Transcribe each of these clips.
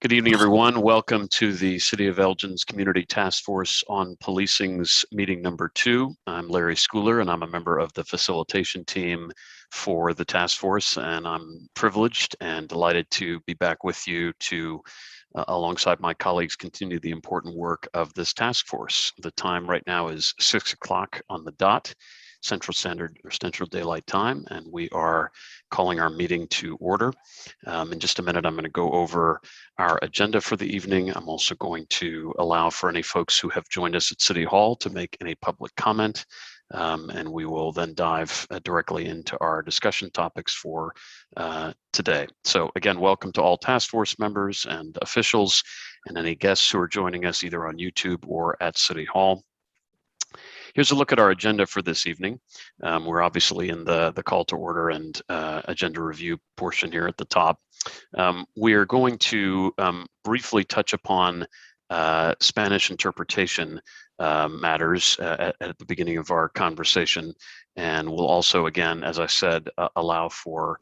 Good evening, everyone. Welcome to the City of Elgin's Community Task Force on Policing's meeting number 2. I'm Larry Schooler, and I'm a member of the facilitation team for the task force, and I'm privileged and delighted to be back with you to, alongside my colleagues, continue the important work of this task force. The time right now is 6 o'clock on the dot, Central Standard or Central Daylight Time, and we are calling our meeting to order. In just a minute, I'm going to go over our agenda for the evening. I'm also going to allow for any folks who have joined us at City Hall to make any public comment, and we will then dive directly into our discussion topics for today. So again, welcome to all task force members and officials and any guests who are joining us either on YouTube or at City Hall. Here's a look at our agenda for this evening. We're obviously in the call to order and agenda review portion here at the top. We are going to briefly touch upon Spanish interpretation matters at the beginning of our conversation. And we'll also, again, as I said, allow for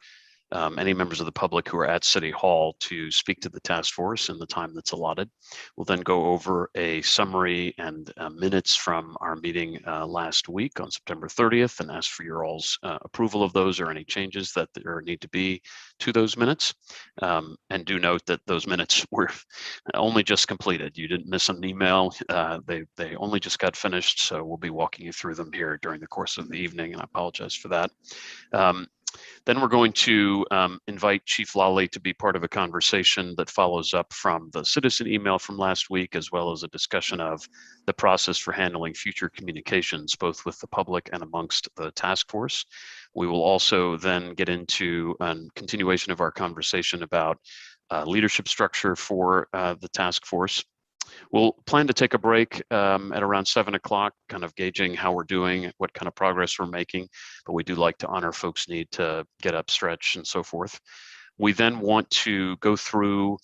any members of the public who are at City Hall to speak to the task force in the time that's allotted. We'll then go over a summary and minutes from our meeting last week on September 30th and ask for your all's approval of those or any changes that there need to be to those minutes. And do note that those minutes were only just completed. You didn't miss an email. They only just got finished, so we'll be walking you through them here during the course of the evening, and I apologize for that. Then we're going to invite Chief Lawley to be part of a conversation that follows up from the citizen email from last week, as well as a discussion of the process for handling future communications, both with the public and amongst the task force. We will also then get into a continuation of our conversation about leadership structure for the task force. We'll plan to take a break at around 7 o'clock, kind of gauging how we're doing, what kind of progress we're making, but we do like to honor folks' need to get up, stretch, and so forth. We then want to go through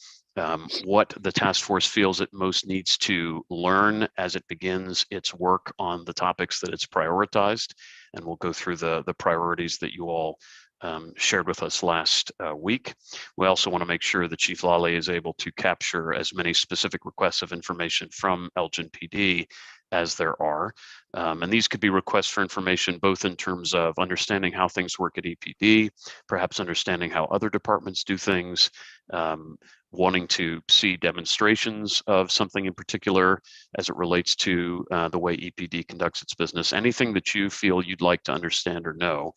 what the task force feels it most needs to learn as it begins its work on the topics that it's prioritized, and we'll go through the priorities that you all shared with us last week. We also want to make sure that Chief Lawley is able to capture as many specific requests of information from Elgin PD as there are. And these could be requests for information both in terms of understanding how things work at EPD, perhaps understanding how other departments do things, wanting to see demonstrations of something in particular as it relates to the way EPD conducts its business. Anything that you feel you'd like to understand or know,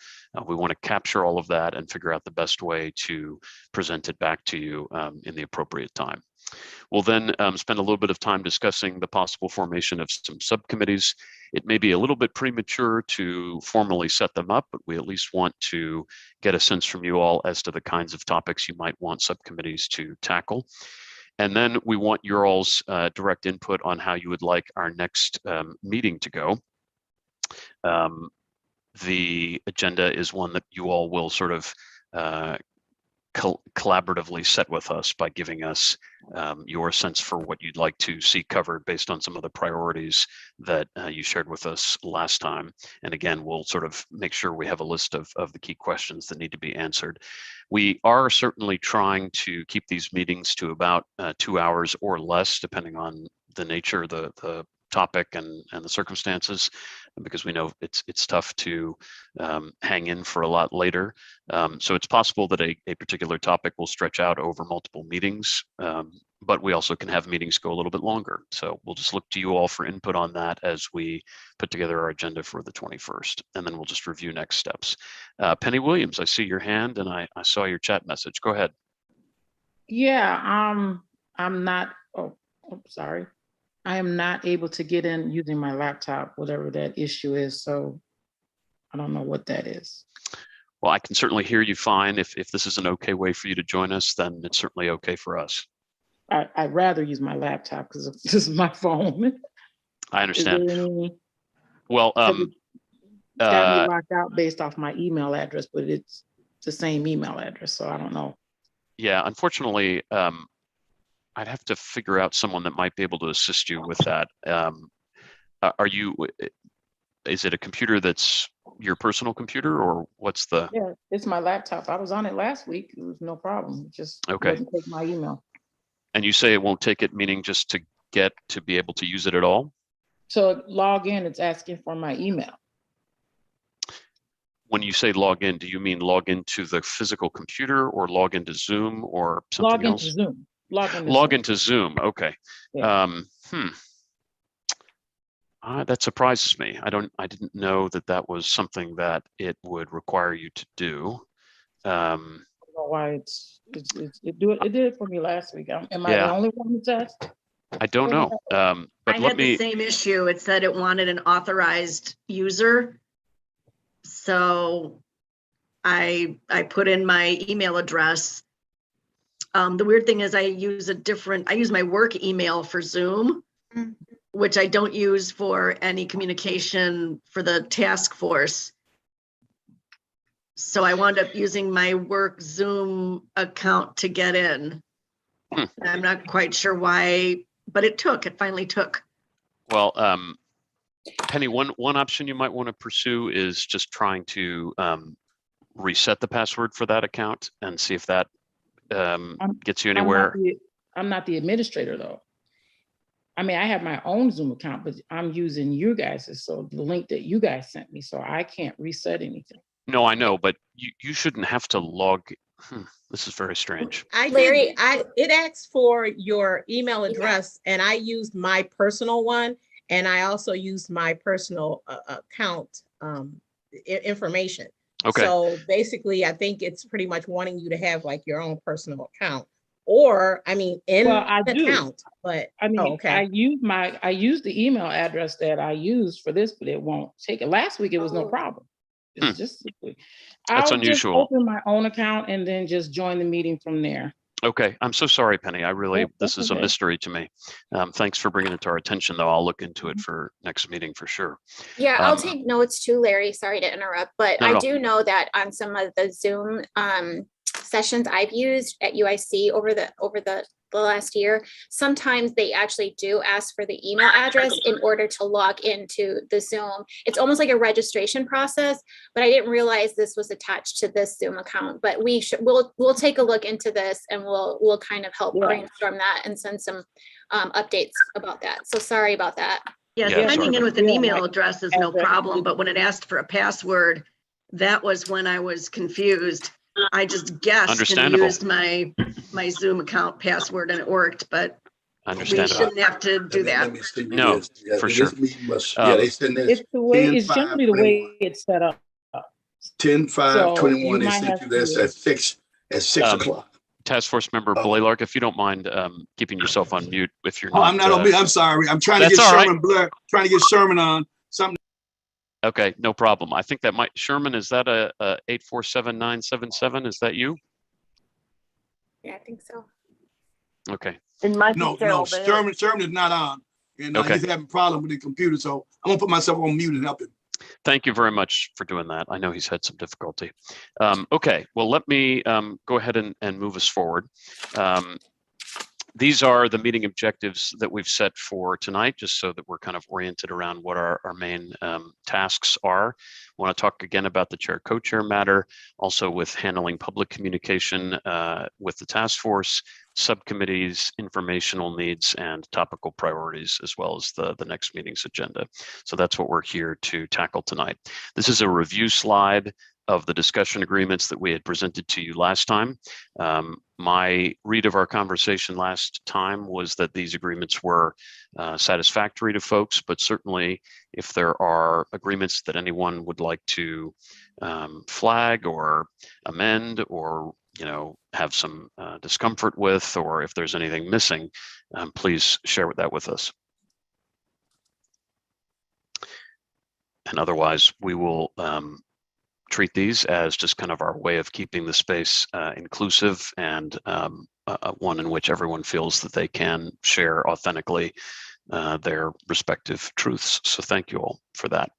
we want to capture all of that and figure out the best way to present it back to you in the appropriate time. We'll then spend a little bit of time discussing the possible formation of some subcommittees. It may be a little bit premature to formally set them up, but we at least want to get a sense from you all as to the kinds of topics you might want subcommittees to tackle. And then we want your all's direct input on how you would like our next meeting to go. The agenda is one that you all will sort of collaboratively set with us by giving us your sense for what you'd like to see covered based on some of the priorities that you shared with us last time. And again, we'll sort of make sure we have a list of the key questions that need to be answered. We are certainly trying to keep these meetings to about 2 hours or less, depending on the nature, the topic and the circumstances, because we know it's tough to hang in for a lot later. So it's possible that a particular topic will stretch out over multiple meetings, but we also can have meetings go a little bit longer. So we'll just look to you all for input on that as we put together our agenda for the 21st, and then we'll just review next steps. Penny Williams, I see your hand and I saw your chat message. Go ahead. Yeah, I'm not, sorry. I am not able to get in using my laptop, whatever that issue is. So I don't know what that is. Well, I can certainly hear you fine. If this is an okay way for you to join us, then it's certainly okay for us. I'd rather use my laptop because this is my phone. I understand. Well, it's got me locked out based off my email address, but it's the same email address, so I don't know. Yeah, unfortunately, I'd have to figure out someone that might be able to assist you with that. Is it a computer that's your personal computer, or what's the? Yeah, it's my laptop. I was on it last week. It was no problem. It just okay. wouldn't take my email. And you say it won't take it, meaning just to get to be able to use it at all? So log in, it's asking for my email. When you say log in, do you mean log into the physical computer or log into Zoom or something Log else? into Zoom. Log into Zoom. Okay. Yeah. That surprises me. I didn't know that that was something that it would require you to do. I don't know why it did it for me last week. Am I the Yeah. only one who's asked? I don't know. But I let had the me, same issue. It said it wanted an authorized user. So I put in my email address. The weird thing is I use my work email for Zoom, which I don't use for any communication for the task force. So I wound up using my work Zoom account to get in. I'm not quite sure why, but it finally took. well, Penny, one option you might want to pursue is just trying to reset the password for that account and see if that gets you anywhere. I'm not the administrator though. I mean, I have my own Zoom account, but I'm using you guys', so the link that you guys sent me, so I can't reset anything. No, I know, but you shouldn't have to log. This is very strange. Larry, it asks for your email address, and I used my personal one, and I also used my personal account information. Okay. So basically, I think it's pretty much wanting you to have like your own personal account, or I mean, account. But I mean, okay. I used the email address that I used for this, but it won't take it. Last week it was no problem. It's just That's I'll unusual. just open my own account and then just join the meeting from there. Okay, I'm so sorry, Penny. This is a okay. mystery to me. Thanks for bringing it to our attention, though. I'll look into it for next meeting for sure. Yeah, I'll take notes too, Larry. Sorry to interrupt, but No. I do know that on some of the Zoom sessions I've used at UIC over the last year, sometimes they actually do ask for the email address in order to log into the Zoom. It's almost like a registration process, but I didn't realize this was attached to this Zoom account. But we'll take a look into this, and we'll kind of help brainstorm that and send some updates about that. So sorry about that. Yeah, signing in with an email address is no problem, but when it asked for a password, that was when I was confused. I just guessed and used my Zoom account password and it worked, but we shouldn't have to do that. No, for sure. They send this. It's generally the way it's set up. 10/5/21. They sent you this at 6 o'clock. Task Force Member Blaylark, if you don't mind keeping yourself on mute if you're not. I'm not on mute. I'm sorry. I'm trying to get Sherman Blair, trying to get Sherman on something. Okay, no problem. I think that Sherman, is that a 847-977? Is that you? Yeah, I think so. Okay. No, Sherman is not on. And he's having a problem with the computer. So I'm gonna put myself on mute and help him. Thank you very much for doing that. I know he's had some difficulty. Okay, well, let me go ahead and move us forward. These are the meeting objectives that we've set for tonight, just so that we're kind of oriented around what our main tasks are. I want to talk again about the chair co-chair matter, also with handling public communication with the task force, subcommittees, informational needs, and topical priorities, as well as the next meeting's agenda. So that's what we're here to tackle tonight. This is a review slide of the discussion agreements that we had presented to you last time. My read of our conversation last time was that these agreements were satisfactory to folks, but certainly if there are agreements that anyone would like to flag or amend or have some discomfort with, or if there's anything missing, please share that with us. And otherwise, we will treat these as just kind of our way of keeping the space inclusive and one in which everyone feels that they can share authentically their respective truths. So thank you all for that.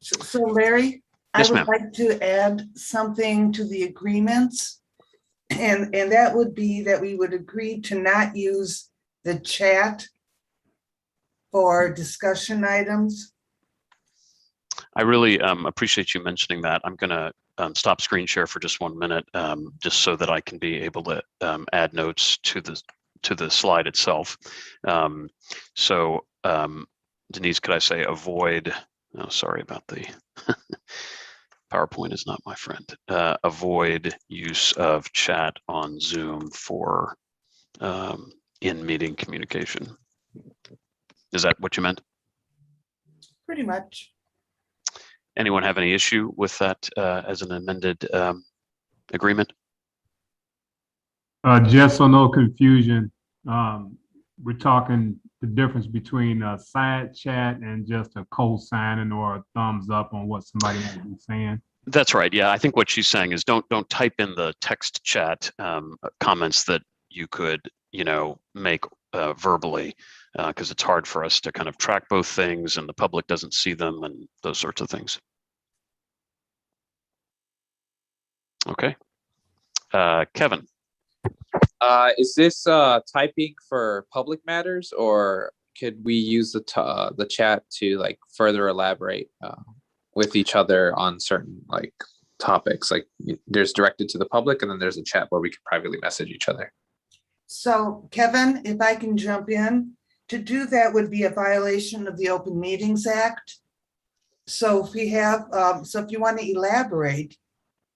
So Larry, Yes, I would like to add something to the agreements. And that would be that we would agree to not use the chat for discussion items. I really appreciate you mentioning that. I'm going to stop screen share for just 1 minute, just so that I can be able to add notes to the slide itself. So Denise, could I say avoid? Oh, sorry about the PowerPoint is not my friend. Avoid use of chat on Zoom for in-meeting communication. Is that what you meant? Pretty much. Anyone have any issue with that as an amended agreement? Just so no confusion, we're talking the difference between a side chat and just a co-signing or a thumbs up on what somebody might be saying. That's right. Yeah, I think what she's saying is don't type in the text chat comments that you could, make verbally, because it's hard for us to kind of track both things and the public doesn't see them and those sorts of things. Okay. Kevin. Is this typing for public matters, or could we use the chat to like further elaborate with each other on certain like topics? Like there's directed to the public, and then there's a chat where we can privately message each other. So Kevin, if I can jump in, to do that would be a violation of the Open Meetings Act. So if we have, so if you want to elaborate,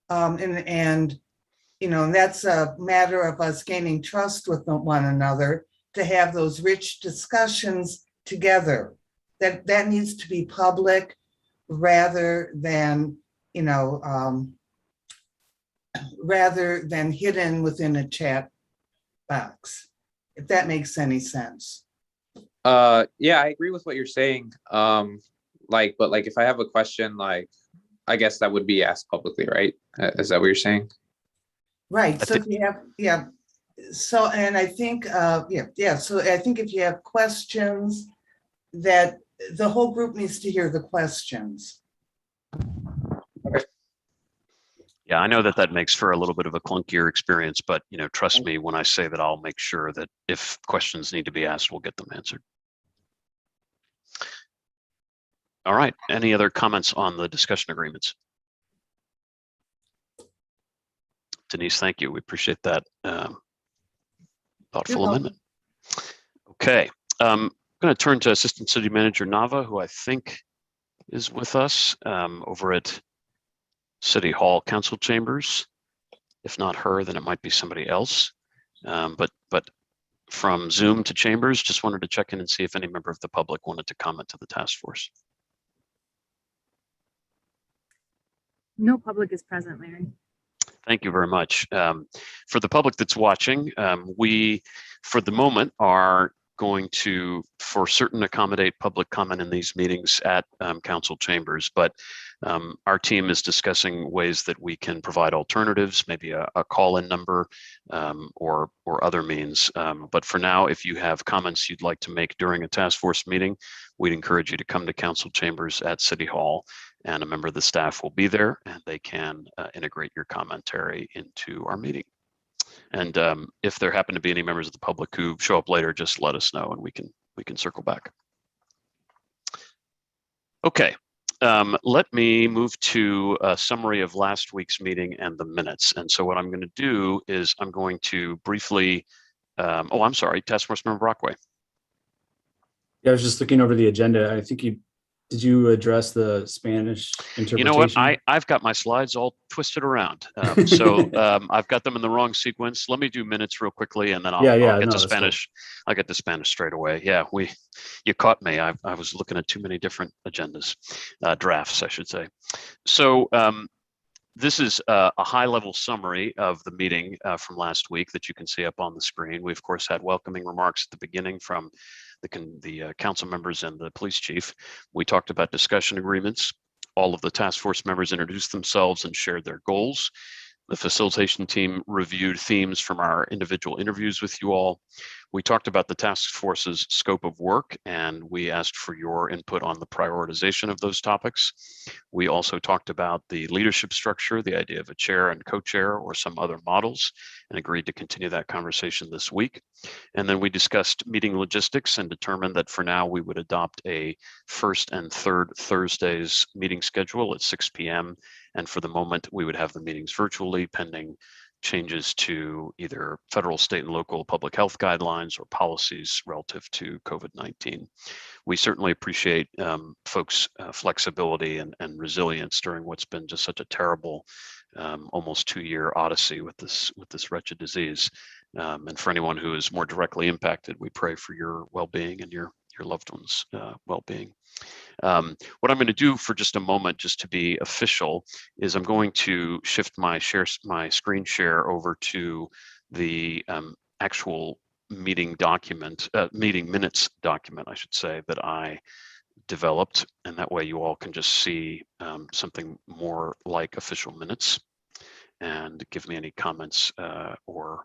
and that's a matter of us gaining trust with one another to have those rich discussions together. That needs to be public rather than, rather than hidden within a chat box, if that makes any sense. Yeah, I agree with what you're saying. But if I have a question, I guess that would be asked publicly, right? Is that what you're saying? Right. So if you have, yeah. So, and I think, So I think if you have questions, that the whole group needs to hear the questions. Yeah, I know that makes for a little bit of a clunkier experience, but trust me when I say that I'll make sure that if questions need to be asked, we'll get them answered. All right. Any other comments on the discussion agreements? Denise, thank you. We appreciate that thoughtful amendment. Okay. I'm going to turn to Assistant City Manager Nava, who I think is with us over at City Hall Council Chambers. If not her, then it might be somebody else. But from Zoom to Chambers, just wanted to check in and see if any member of the public wanted to comment to the task force. No public is present, Larry. Thank you very much. For the public that's watching, we, for the moment, are going to, for certain, accommodate public comment in these meetings at council chambers, but our team is discussing ways that we can provide alternatives, maybe a call-in number or other means. But for now, if you have comments you'd like to make during a task force meeting, we'd encourage you to come to council chambers at City Hall, and a member of the staff will be there and they can integrate your commentary into our meeting. And if there happen to be any members of the public who show up later, just let us know and we can circle back. Okay, let me move to a summary of last week's meeting and the minutes. And so what I'm going to do is I'm going to briefly, I'm sorry, Task Force Member Brockway. Yeah, I was just looking over the agenda. I think did you address the Spanish interpretation? You know what? I've got my slides all twisted around. I've got them in the wrong sequence. Let me do minutes real quickly and then I'll get to Spanish. I'll get to Spanish straight away. Yeah, you caught me. I was looking at too many different agendas, drafts, I should say. So this is a high-level summary of the meeting from last week that you can see up on the screen. We, of course, had welcoming remarks at the beginning from the council members and the police chief. We talked about discussion agreements. All of the task force members introduced themselves and shared their goals. The facilitation team reviewed themes from our individual interviews with you all. We talked about the task force's scope of work, and we asked for your input on the prioritization of those topics. We also talked about the leadership structure, the idea of a chair and co-chair or some other models, and agreed to continue that conversation this week. And then we discussed meeting logistics and determined that for now we would adopt a first and third Thursdays meeting schedule at 6 p.m. And for the moment, we would have the meetings virtually pending changes to either federal, state, and local public health guidelines or policies relative to COVID-19. We certainly appreciate folks' flexibility and resilience during what's been just such a terrible, almost 2-year odyssey with this wretched disease. And for anyone who is more directly impacted, we pray for your well-being and your loved ones' well-being. What I'm going to do for just a moment, just to be official, is I'm going to shift my screen share over to the actual meeting minutes document, I should say, that I developed, and that way you all can just see something more like official minutes and give me any comments or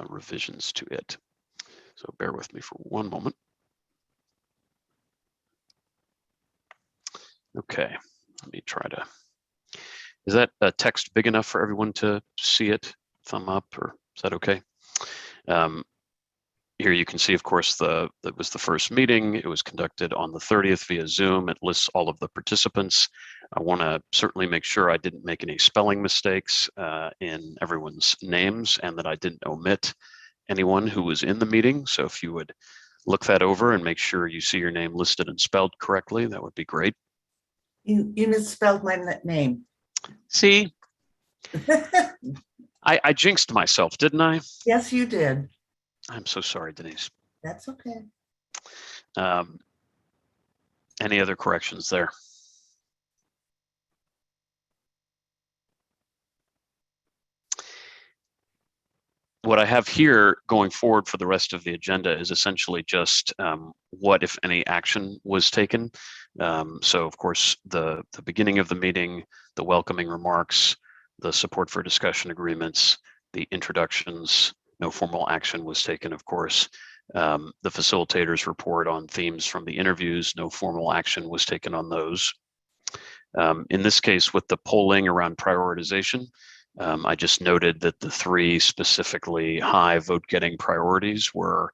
revisions to it. So bear with me for one moment. Okay, let me try to, is that text big enough for everyone to see it? Thumb up, or is that okay? Here you can see, of course, that was the first meeting. It was conducted on the 30th via Zoom. It lists all of the participants. I want to certainly make sure I didn't make any spelling mistakes in everyone's names, and that I didn't omit anyone who was in the meeting. So if you would look that over and make sure you see your name listed and spelled correctly, that would be great. You misspelled my name. See, I jinxed myself, didn't I? Yes, you did. I'm so sorry, Denise. That's okay. Any other corrections there? What I have here going forward for the rest of the agenda is essentially just what, if any, action was taken. So, of course, the beginning of the meeting, the welcoming remarks, the support for discussion agreements, the introductions. No formal action was taken, of course. The facilitators report on themes from the interviews. No formal action was taken on those. In this case, with the polling around prioritization, I just noted that the 3 specifically high vote-getting priorities were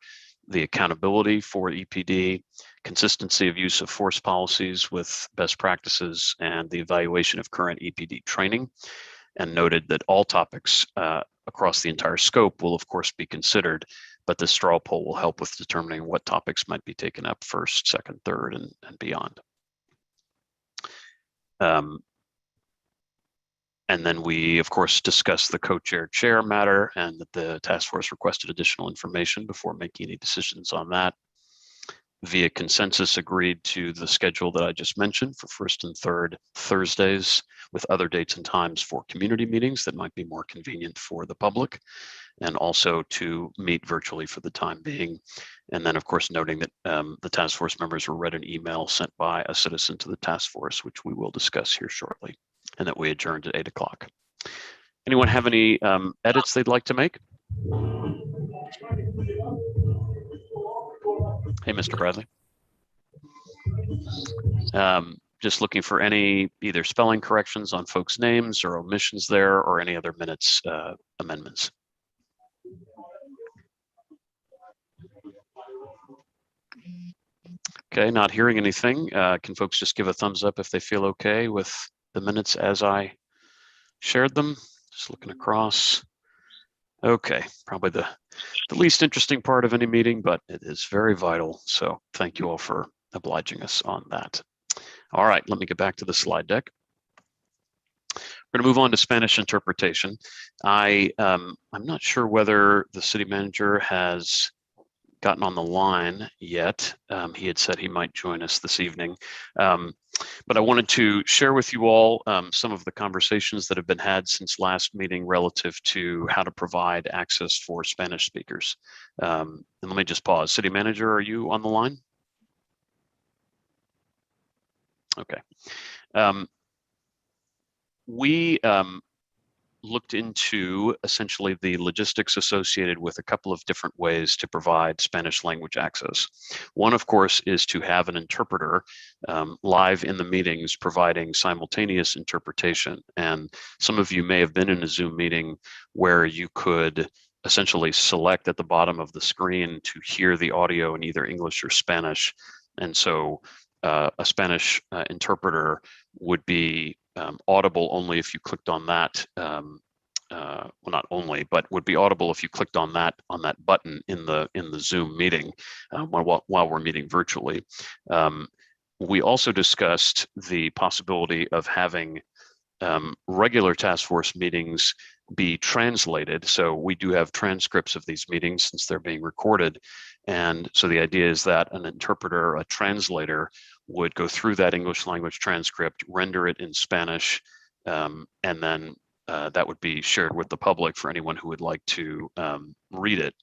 the accountability for EPD, consistency of use of force policies with best practices, and the evaluation of current EPD training, and noted that all topics across the entire scope will, of course, be considered, but the straw poll will help with determining what topics might be taken up first, second, third, and beyond. And then we, of course, discussed the co-chair matter, and that the task force requested additional information before making any decisions on that. Via consensus, agreed to the schedule that I just mentioned for first and third Thursdays, with other dates and times for community meetings that might be more convenient for the public, and also to meet virtually for the time being. And then, of course, noting that the task force members were read an email sent by a citizen to the task force, which we will discuss here shortly, and that we adjourned at 8 o'clock. Anyone have any edits they'd like to make? Hey, Mr. Bradley. Just looking for any either spelling corrections on folks' names or omissions there, or any other minutes amendments. Okay, not hearing anything. Can folks just give a thumbs up if they feel okay with the minutes as I shared them? Just looking across. Okay, probably the least interesting part of any meeting, but it is very vital. So thank you all for obliging us on that. All right, let me get back to the slide deck. We're going to move on to Spanish interpretation. I'm not sure whether the city manager has gotten on the line yet. He had said he might join us this evening. But I wanted to share with you all some of the conversations that have been had since last meeting relative to how to provide access for Spanish speakers. And let me just pause. City manager, are you on the line? Okay. We looked into essentially the logistics associated with a couple of different ways to provide Spanish language access. One, of course, is to have an interpreter live in the meetings providing simultaneous interpretation. And some of you may have been in a Zoom meeting where you could essentially select at the bottom of the screen to hear the audio in either English or Spanish. And so a Spanish interpreter would be audible only if you clicked on that well, not only, but would be audible if you clicked on that button in the Zoom meeting while we're meeting virtually. We also discussed the possibility of having regular task force meetings be translated. So we do have transcripts of these meetings since they're being recorded. And so the idea is that an interpreter, a translator, would go through that English language transcript, render it in Spanish, and then that would be shared with the public for anyone who would like to read it.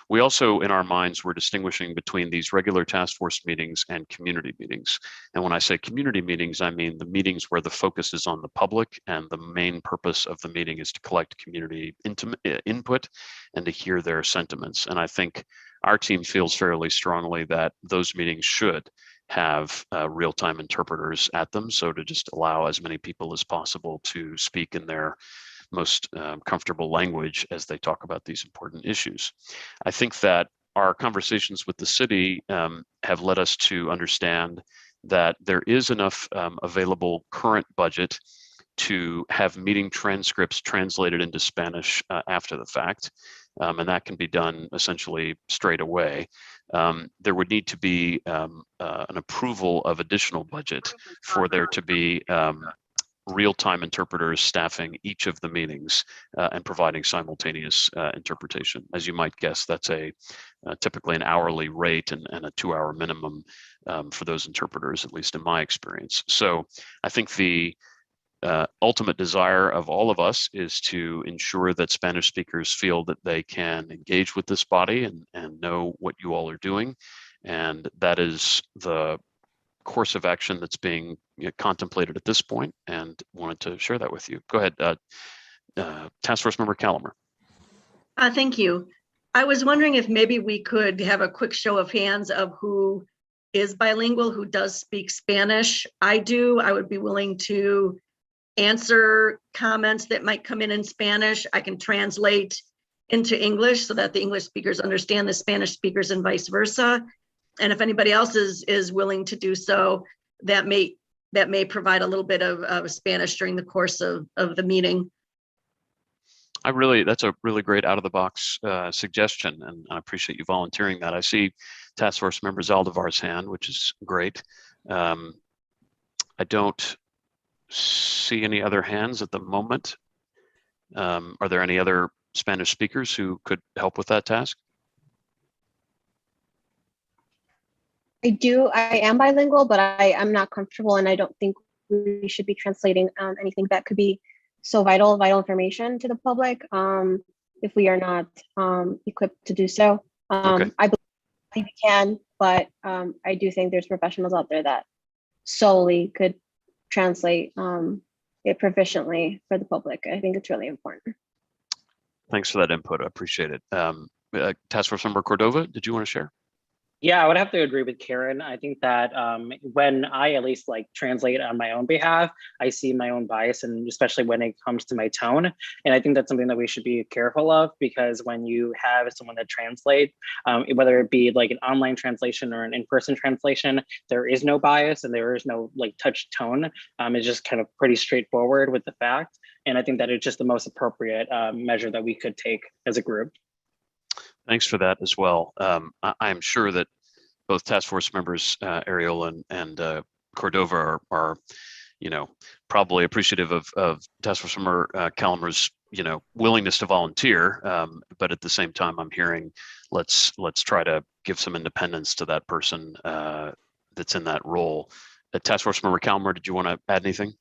We also, in our minds, were distinguishing between these regular task force meetings and community meetings. And when I say community meetings, I mean the meetings where the focus is on the public and the main purpose of the meeting is to collect community input and to hear their sentiments. And I think our team feels fairly strongly that those meetings should have real-time interpreters at them, so to just allow as many people as possible to speak in their most comfortable language as they talk about these important issues. I think that our conversations with the city have led us to understand that there is enough available current budget to have meeting transcripts translated into Spanish after the fact. And that can be done essentially straight away. There would need to be an approval of additional budget for there to be real-time interpreters staffing each of the meetings and providing simultaneous interpretation. As you might guess, that's typically an hourly rate and a 2-hour minimum for those interpreters, at least in my experience. So I think the ultimate desire of all of us is to ensure that Spanish speakers feel that they can engage with this body and know what you all are doing. And that is the course of action that's being contemplated at this point, and wanted to share that with you. Go ahead, Task Force Member Calamer. Thank you. I was wondering if maybe we could have a quick show of hands of who is bilingual, who does speak Spanish. I do. I would be willing to answer comments that might come in Spanish. I can translate into English so that the English speakers understand the Spanish speakers and vice versa. And if anybody else is willing to do so, that may provide a little bit of Spanish during the course of the meeting. That's a really great out of the box suggestion, and I appreciate you volunteering that. I see Task Force Member Zaldivar's hand, which is great. I don't see any other hands at the moment. Are there any other Spanish speakers who could help with that task? I am bilingual, but I'm not comfortable, and I don't think we should be translating anything that could be so vital information to the public if we are not equipped to do so. Okay. I believe we can, but I do think there's professionals out there that solely could translate it proficiently for the public. I think it's really important. Thanks for that input. I appreciate it. Task Force Member Cordova, did you want to share? Yeah, I would have to agree with Karen. I think that when I at least translate on my own behalf, I see my own bias, and especially when it comes to my tone. And I think that's something that we should be careful of, because when you have someone that translates, whether it be an online translation or an in-person translation, there is no bias and there is no touch tone. It's just kind of pretty straightforward with the fact. And I think that it's just the most appropriate measure that we could take as a group. Thanks for that as well. I am sure that both task force members, Ariel and Cordova, are probably appreciative of Task Force Member Calamer's willingness to volunteer. But at the same time, I'm hearing let's try to give some independence to that person that's in that role. Task Force Member Calamer, did you want to add anything?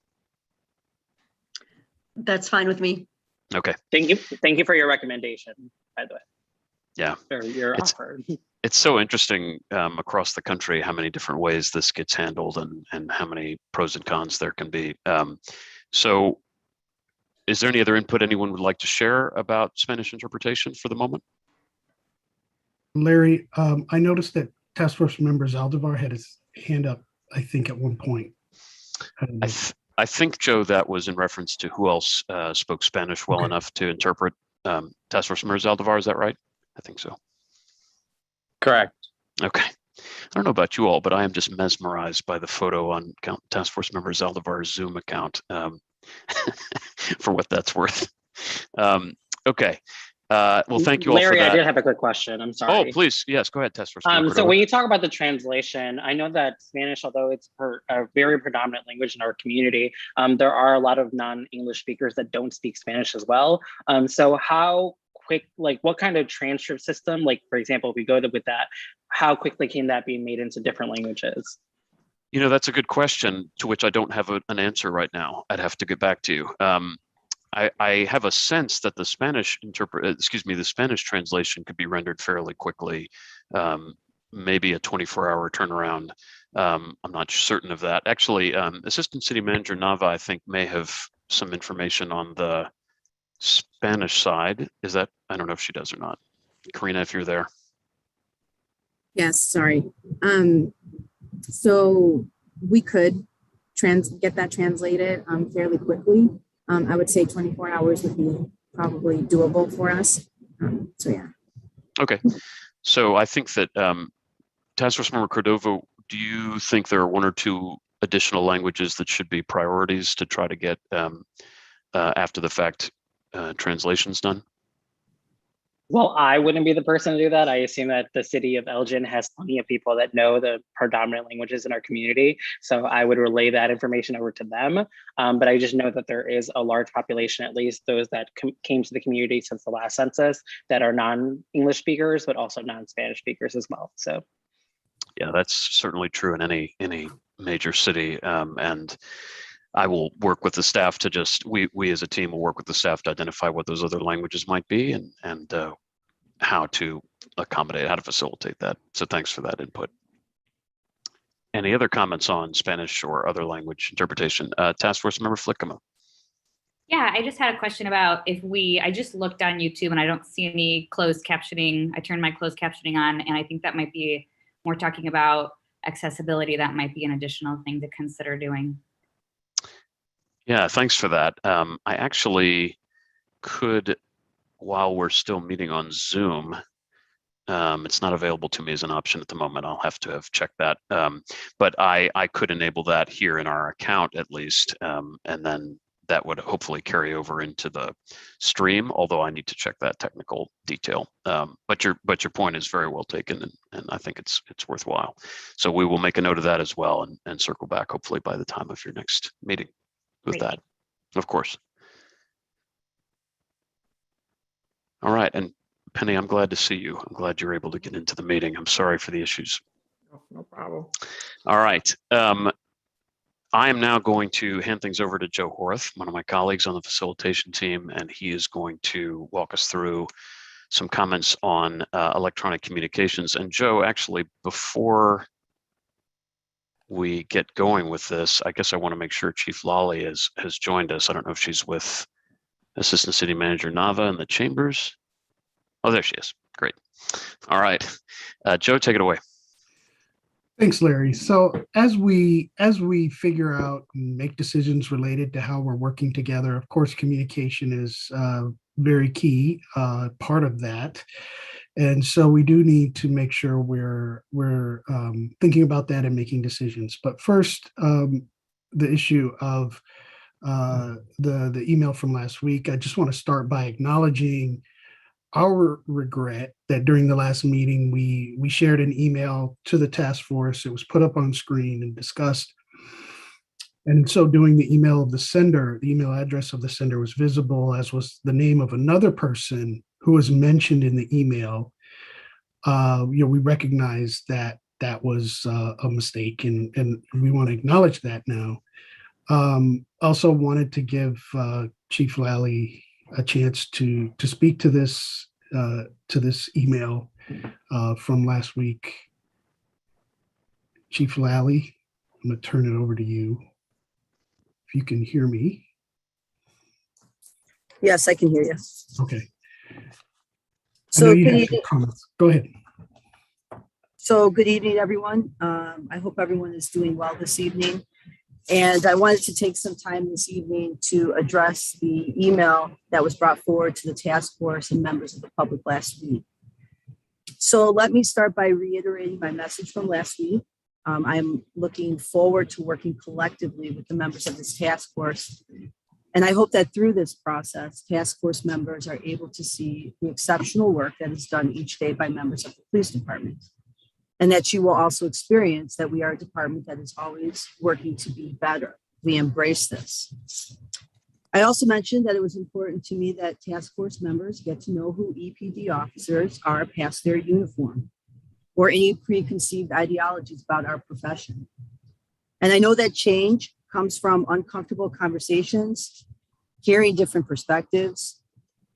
That's fine with me. Okay. Thank you for your recommendation, by the way. Yeah, or your offer. It's so interesting across the country how many different ways this gets handled and how many pros and cons there can be. So is there any other input anyone would like to share about Spanish interpretation for the moment? Larry, I noticed that Task Force Member Zaldivar had his hand up, I think, at one point. I think, Joe, that was in reference to who else spoke Spanish well enough to interpret. Task Force Member Zaldivar, is that right? I think so. Correct. Okay. I don't know about you all, but I am just mesmerized by the photo on Task Force Member Zaldivar's Zoom account, for what that's worth. Okay. Well, thank you all Larry, for that. I did have a quick question. I'm sorry. Oh, please. Yes, go ahead, Task Force Member So Cordova. when you talk about the translation, I know that Spanish, although it's a very predominant language in our community, there are a lot of non-English speakers that don't speak Spanish as well. So how quick, like what kind of transcript system, like for example, if we go with that, how quickly can that be made into different languages? You know, that's a good question to which I don't have an answer right now. I'd have to get back to you. I have a sense that the Spanish the Spanish translation could be rendered fairly quickly, maybe a 24-hour turnaround. I'm not certain of that. Actually, Assistant City Manager Nava, I think, may have some information on the Spanish side. Is that, I don't know if she does or not. Karina, if you're there. Yes, sorry. So we could get that translated fairly quickly. I would say 24 hours would be probably doable for us. So yeah. Okay. So I think that Task Force Member Cordova, do you think there are one or two additional languages that should be priorities to try to get after the fact translations done? Well, I wouldn't be the person to do that. I assume that the city of Elgin has plenty of people that know the predominant languages in our community. So I would relay that information over to them. But I just know that there is a large population, at least those that came to the community since the last census, that are non-English speakers, but also non-Spanish speakers as well. So yeah, that's certainly true in any major city. And I will work with the staff to just, we as a team will work with the staff to identify what those other languages might be and how to accommodate, how to facilitate that. So thanks for that input. Any other comments on Spanish or other language interpretation? Task Force Member Flickema. Yeah, I just had a question about I just looked on YouTube and I don't see any closed captioning. I turned my closed captioning on and I think that might be more talking about accessibility. That might be an additional thing to consider doing. Yeah, thanks for that. I actually could, while we're still meeting on Zoom, it's not available to me as an option at the moment. I'll have to have checked that. But I could enable that here in our account at least, and then that would hopefully carry over into the stream, although I need to check that technical detail. But your point is very well taken, and I think it's worthwhile. So we will make a note of that as well and circle back hopefully by the time of your next meeting with that, of course. All right, and Penny, I'm glad to see you. I'm glad you're able to get into the meeting. I'm sorry for the issues. No problem. All right. I am now going to hand things over to Joe Horth, one of my colleagues on the facilitation team, and he is going to walk us through some comments on electronic communications. And Joe, actually, before we get going with this, I guess I want to make sure Chief Lally has joined us. I don't know if she's with Assistant City Manager Nava in the chambers. Oh, there she is. Great. All right. Joe, take it away. Thanks, Larry. So as we figure out and make decisions related to how we're working together, of course, communication is very key part of that. And so we do need to make sure we're thinking about that and making decisions. But first, the issue of the email from last week, I just want to start by acknowledging our regret that during the last meeting, we shared an email to the task force. It was put up on screen and discussed. And in so doing, the email of the sender, the email address of the sender was visible, as was the name of another person who was mentioned in the email. We recognize that that was a mistake, and we want to acknowledge that now. Also wanted to give Chief Lally a chance to speak to this email from last week. Chief Lally, I'm going to turn it over to you. If you can hear me. Yes, I can hear you. Okay. So Go ahead. So good evening, everyone. I hope everyone is doing well this evening. And I wanted to take some time this evening to address the email that was brought forward to the task force and members of the public last week. So let me start by reiterating my message from last week. I'm looking forward to working collectively with the members of this task force And I hope that through this process, task force members are able to see the exceptional work that is done each day by members of the police department. And that you will also experience that we are a department that is always working to be better. We embrace this. I also mentioned that it was important to me that task force members get to know who EPD officers are past their uniform or any preconceived ideologies about our profession. And I know that change comes from uncomfortable conversations, hearing different perspectives,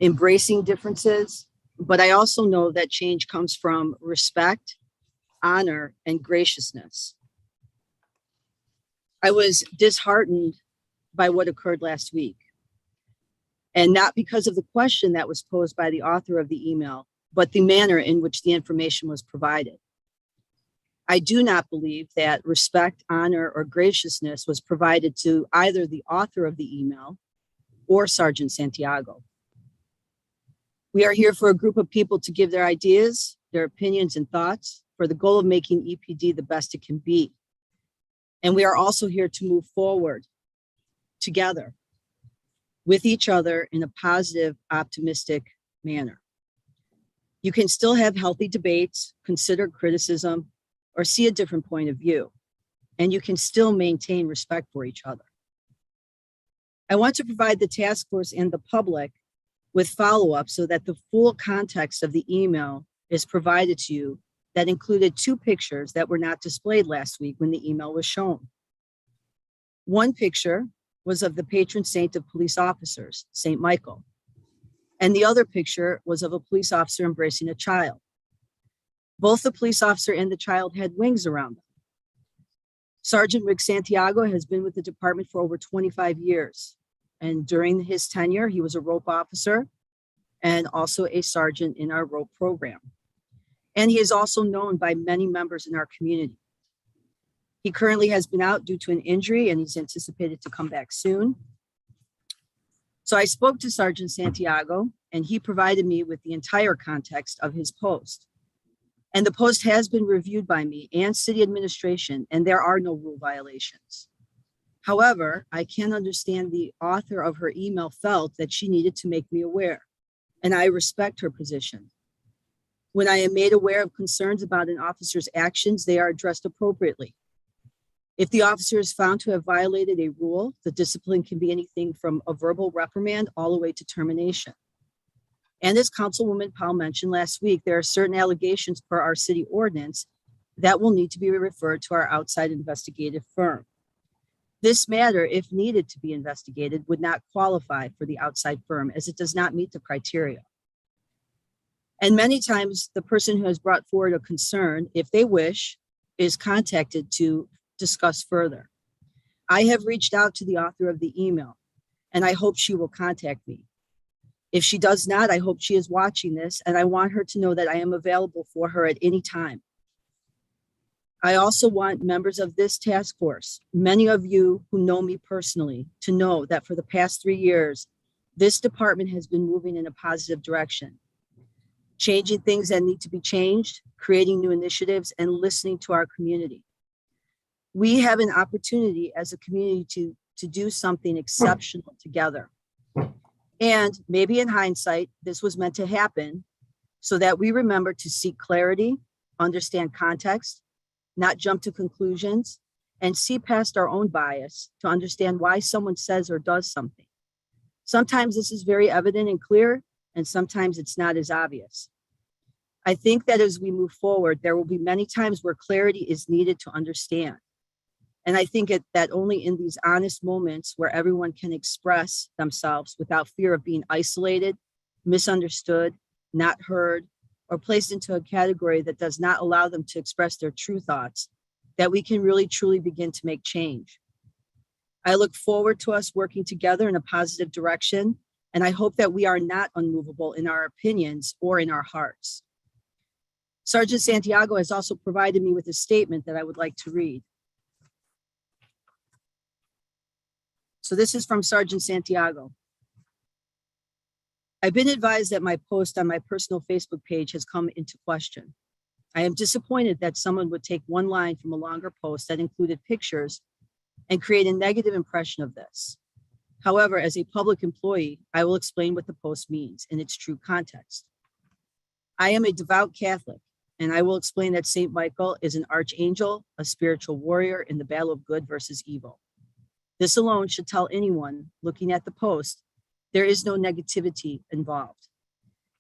embracing differences, but I also know that change comes from respect, honor, and graciousness. I was disheartened by what occurred last week. And not because of the question that was posed by the author of the email, but the manner in which the information was provided. I do not believe that respect, honor, or graciousness was provided to either the author of the email or Sergeant Santiago. We are here for a group of people to give their ideas, their opinions, and thoughts for the goal of making EPD the best it can be. And we are also here to move forward together with each other in a positive, optimistic manner. You can still have healthy debates, consider criticism, or see a different point of view, and you can still maintain respect for each other. I want to provide the task force and the public with follow-up so that the full context of the email is provided to you that included 2 pictures that were not displayed last week when the email was shown. One picture was of the patron saint of police officers, St. Michael. And the other picture was of a police officer embracing a child. Both the police officer and the child had wings around them. Sergeant Rick Santiago has been with the department for over 25 years. And during his tenure, he was a rope officer and also a sergeant in our rope program. And he is also known by many members in our community. He currently has been out due to an injury and he's anticipated to come back soon. So I spoke to Sergeant Santiago and he provided me with the entire context of his post. And the post has been reviewed by me and city administration, and there are no rule violations. However, I can understand the author of her email felt that she needed to make me aware, and I respect her position. When I am made aware of concerns about an officer's actions, they are addressed appropriately. If the officer is found to have violated a rule, the discipline can be anything from a verbal reprimand all the way to termination. And as Councilwoman Powell mentioned last week, there are certain allegations per our city ordinance that will need to be referred to our outside investigative firm. This matter, if needed to be investigated, would not qualify for the outside firm as it does not meet the criteria. And many times the person who has brought forward a concern, if they wish, is contacted to discuss further. I have reached out to the author of the email and I hope she will contact me. If she does not, I hope she is watching this and I want her to know that I am available for her at any time. I also want members of this task force, many of you who know me personally, to know that for the past 3 years, this department has been moving in a positive direction, changing things that need to be changed, creating new initiatives, and listening to our community. We have an opportunity as a community to do something exceptional together. And maybe in hindsight, this was meant to happen so that we remember to seek clarity, understand context, not jump to conclusions, and see past our own bias to understand why someone says or does something. Sometimes this is very evident and clear, and sometimes it's not as obvious. I think that as we move forward, there will be many times where clarity is needed to understand. And I think that only in these honest moments where everyone can express themselves without fear of being isolated, misunderstood, not heard, or placed into a category that does not allow them to express their true thoughts, that we can really truly begin to make change. I look forward to us working together in a positive direction, and I hope that we are not unmovable in our opinions or in our hearts. Sergeant Santiago has also provided me with a statement that I would like to read. So this is from Sergeant Santiago. I've been advised that my post on my personal Facebook page has come into question. I am disappointed that someone would take one line from a longer post that included pictures and create a negative impression of this. However, as a public employee, I will explain what the post means in its true context. I am a devout Catholic, and I will explain that Saint Michael is an archangel, a spiritual warrior in the battle of good versus evil. This alone should tell anyone looking at the post there is no negativity involved.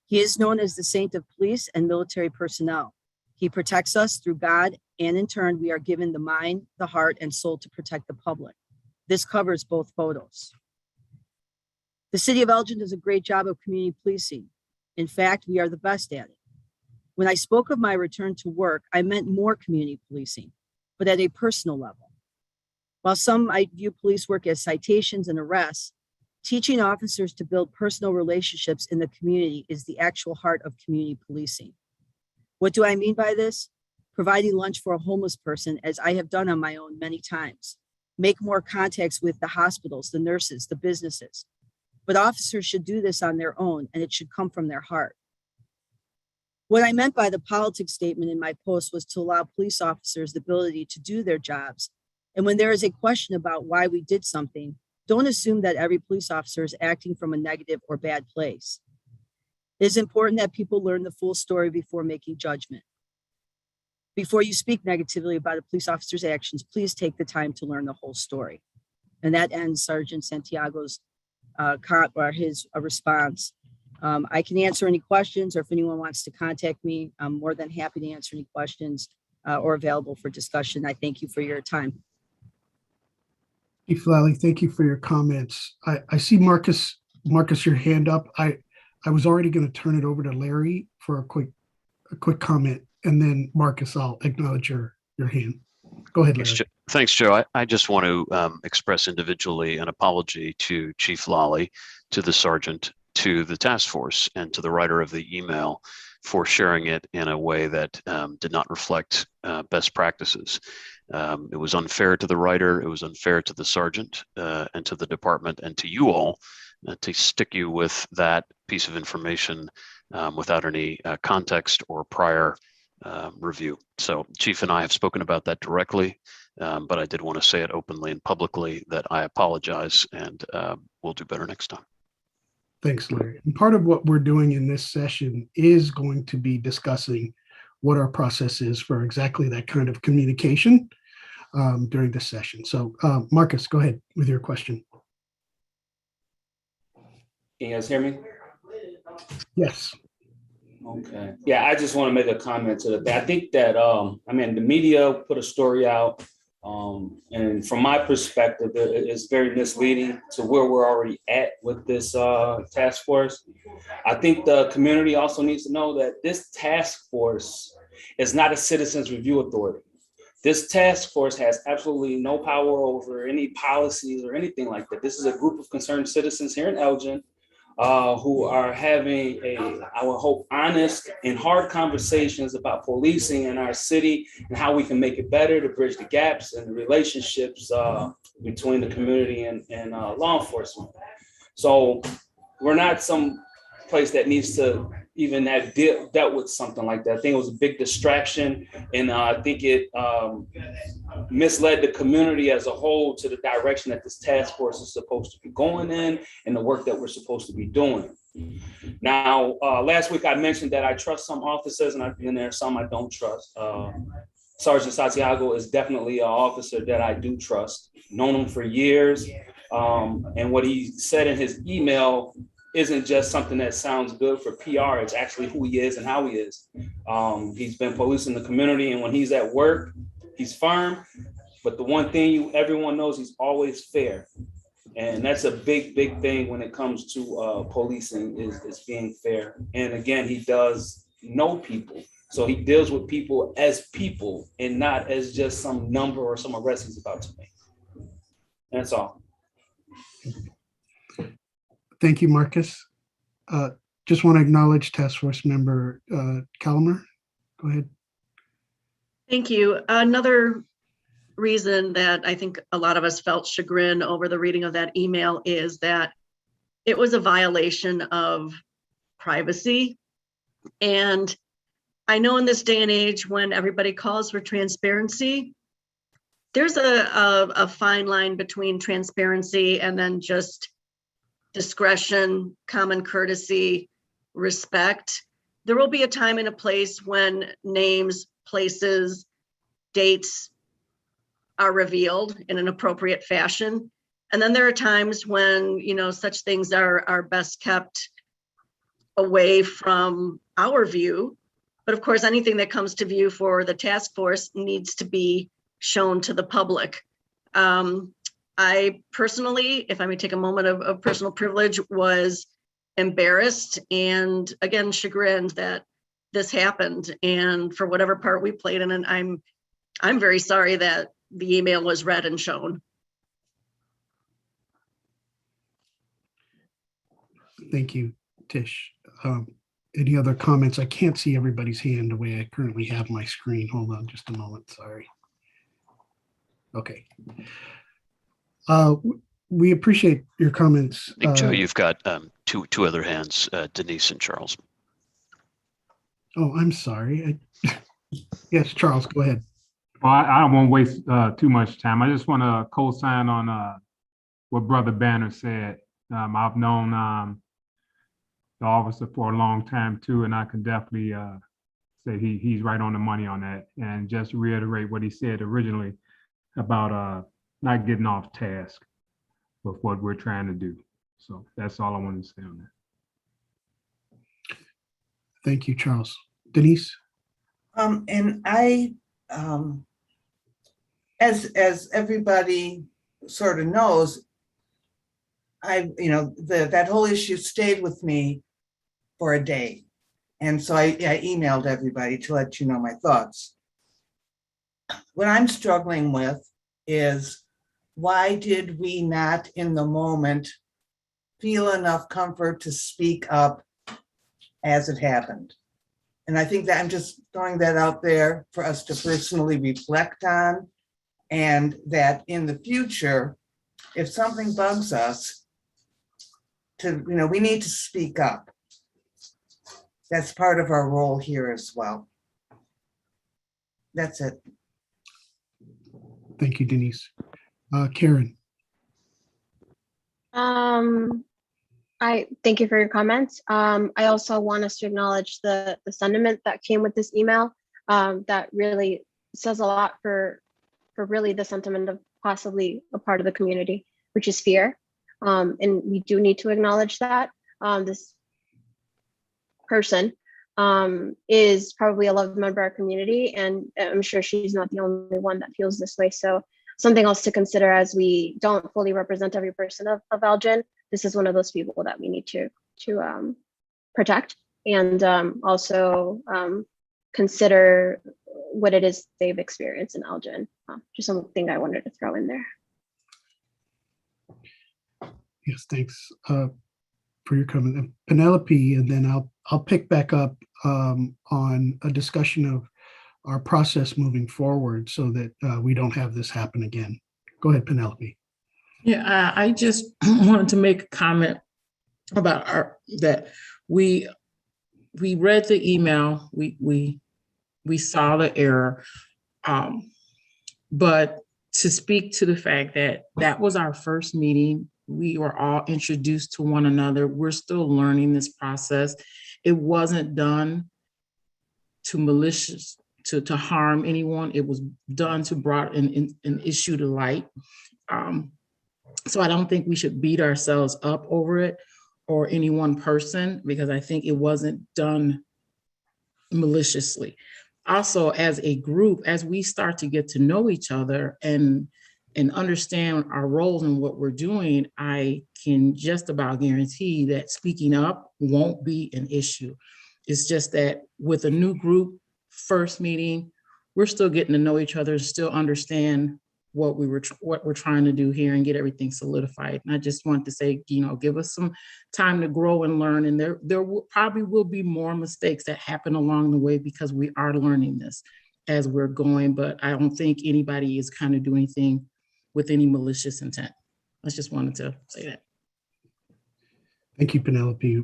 He is known as the saint of police and military personnel. He protects us through God, and in turn, we are given the mind, the heart, and soul to protect the public. This covers both photos. The city of Elgin does a great job of community policing. In fact, we are the best at it. When I spoke of my return to work, I meant more community policing, but at a personal level. While some might view police work as citations and arrests, teaching officers to build personal relationships in the community is the actual heart of community policing. What do I mean by this? Providing lunch for a homeless person, as I have done on my own many times. Make more contacts with the hospitals, the nurses, the businesses. But officers should do this on their own, and it should come from their heart. What I meant by the politics statement in my post was to allow police officers the ability to do their jobs. And when there is a question about why we did something, don't assume that every police officer is acting from a negative or bad place. It is important that people learn the full story before making judgment. Before you speak negatively about a police officer's actions, please take the time to learn the whole story. And that ends Sergeant Santiago's his response. I can answer any questions, or if anyone wants to contact me, I'm more than happy to answer any questions or available for discussion. I thank you for your time. Chief Lally, thank you for your comments. I see Marcus, your hand up. I was already going to turn it over to Larry for a quick comment, and then Marcus, I'll acknowledge your hand. Go ahead, Larry. Thanks, Joe. I just want to express individually an apology to Chief Lally, to the sergeant, to the task force, and to the writer of the email for sharing it in a way that did not reflect best practices. It was unfair to the writer, it was unfair to the sergeant, and to the department, and to you all to stick you with that piece of information without any context or prior review. So Chief and I have spoken about that directly, but I did want to say it openly and publicly that I apologize, and we'll do better next time. Thanks, Larry. And part of what we're doing in this session is going to be discussing what our process is for exactly that kind of communication during this session. So Marcus, go ahead with your question. Can you guys hear me? Yes. Okay. Yeah, I just want to make a comment to that. I think that, the media put a story out, and from my perspective, it's very misleading to where we're already at with this task force. I think the community also needs to know that this task force is not a citizens review authority. This task force has absolutely no power over any policies or anything like that. This is a group of concerned citizens here in Elgin who are having I would hope, honest and hard conversations about policing in our city and how we can make it better to bridge the gaps and the relationships between the community and law enforcement. So we're not some place that needs to even have dealt with something like that. I think it was a big distraction, and I think it misled the community as a whole to the direction that this task force is supposed to be going in and the work that we're supposed to be doing. Now, last week I mentioned that I trust some officers, and there are some I don't trust. Sergeant Santiago is definitely an officer that I do trust. Known him for years, and what he said in his email isn't just something that sounds good for PR. It's actually who he is and how he is. He's been policing the community, and when he's at work, he's firm. But the one thing everyone knows, he's always fair. And that's a big, big thing when it comes to policing is being fair. And again, he does know people. So he deals with people as people and not as just some number or some arrest he's about to make. That's all. Thank you, Marcus. Just want to acknowledge Task Force Member Calamer. Go ahead. Thank you. Another reason that I think a lot of us felt chagrin over the reading of that email is that it was a violation of privacy. And I know in this day and age when everybody calls for transparency, there's a fine line between transparency and then just discretion, common courtesy, respect. There will be a time and a place when names, places, dates are revealed in an appropriate fashion. And then there are times when, you know, such things are best kept away from our view. But of course, anything that comes to view for the task force needs to be shown to the public. I personally, if I may take a moment of personal privilege, was embarrassed and again chagrined that this happened, and for whatever part we played in it, I'm very sorry that the email was read and shown. Thank you, Tish. Any other comments? I can't see everybody's hand the way I currently have my screen. Hold on just a moment, sorry. Okay. We appreciate your comments. I think, Joe, you've got two other hands, Denise and Charles. Oh, I'm sorry. Yes, Charles, go ahead. Well, I don't want to waste too much time. I just want to co-sign on what Brother Banner said. I've known the officer for a long time too, and I can definitely say he's right on the money on that. And just to reiterate what he said originally about not getting off task with what we're trying to do. So that's all I want to say on that. Thank you, Charles. Denise? And I, as everybody sort of knows, that whole issue stayed with me for a day. And so I emailed everybody to let you know my thoughts. What I'm struggling with is, why did we not in the moment feel enough comfort to speak up as it happened? And I think that I'm just throwing that out there for us to personally reflect on, and that in the future, if something bugs us, we need to speak up. That's part of our role here as well. That's it. Thank you, Denise. Karen? I thank you for your comments. I also want us to acknowledge the sentiment that came with this email. That really says a lot for really the sentiment of possibly a part of the community, which is fear. And we do need to acknowledge that. This person is probably a loved member of our community, and I'm sure she's not the only one that feels this way. So something else to consider, as we don't fully represent every person of Elgin. This is one of those people that we need to protect, and also consider what it is they've experienced in Elgin. Just something I wanted to throw in there. Yes, thanks for your comment, Penelope, and then I'll pick back up on a discussion of our process moving forward so that we don't have this happen again. Go ahead, Penelope. Yeah, I just wanted to make a comment about that we read the email, we saw the error, but to speak to the fact that was our first meeting. We were all introduced to one another. We're still learning this process. It wasn't done to malicious, to harm anyone. It was done to brought an issue to light. So I don't think we should beat ourselves up over it or any one person, because I think it wasn't done maliciously. Also, as a group, as we start to get to know each other and understand our roles and what we're doing, I can just about guarantee that speaking up won't be an issue. It's just that with a new group, first meeting, we're still getting to know each other, still understand what we're trying to do here and get everything solidified. And I just want to say, give us some time to grow and learn. And there probably will be more mistakes that happen along the way, because we are learning this as we're going. But I don't think anybody is kind of doing anything with any malicious intent. I just wanted to say that. Thank you, Penelope.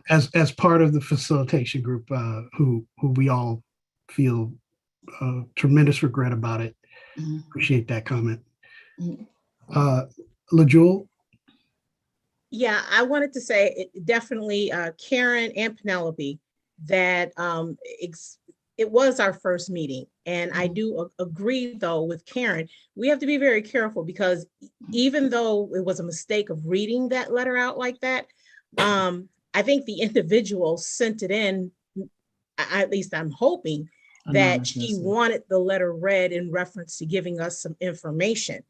As part of the facilitation group, who we all feel tremendous regret about it, Appreciate that comment. Mhm. LaJewel? Yeah, I wanted to say definitely Karen and Penelope that it was our first meeting. And I do agree though with Karen, we have to be very careful because even though it was a mistake of reading that letter out like that, I think the individual sent it in, at least I'm hoping, that she wanted the letter read in reference to giving us some information.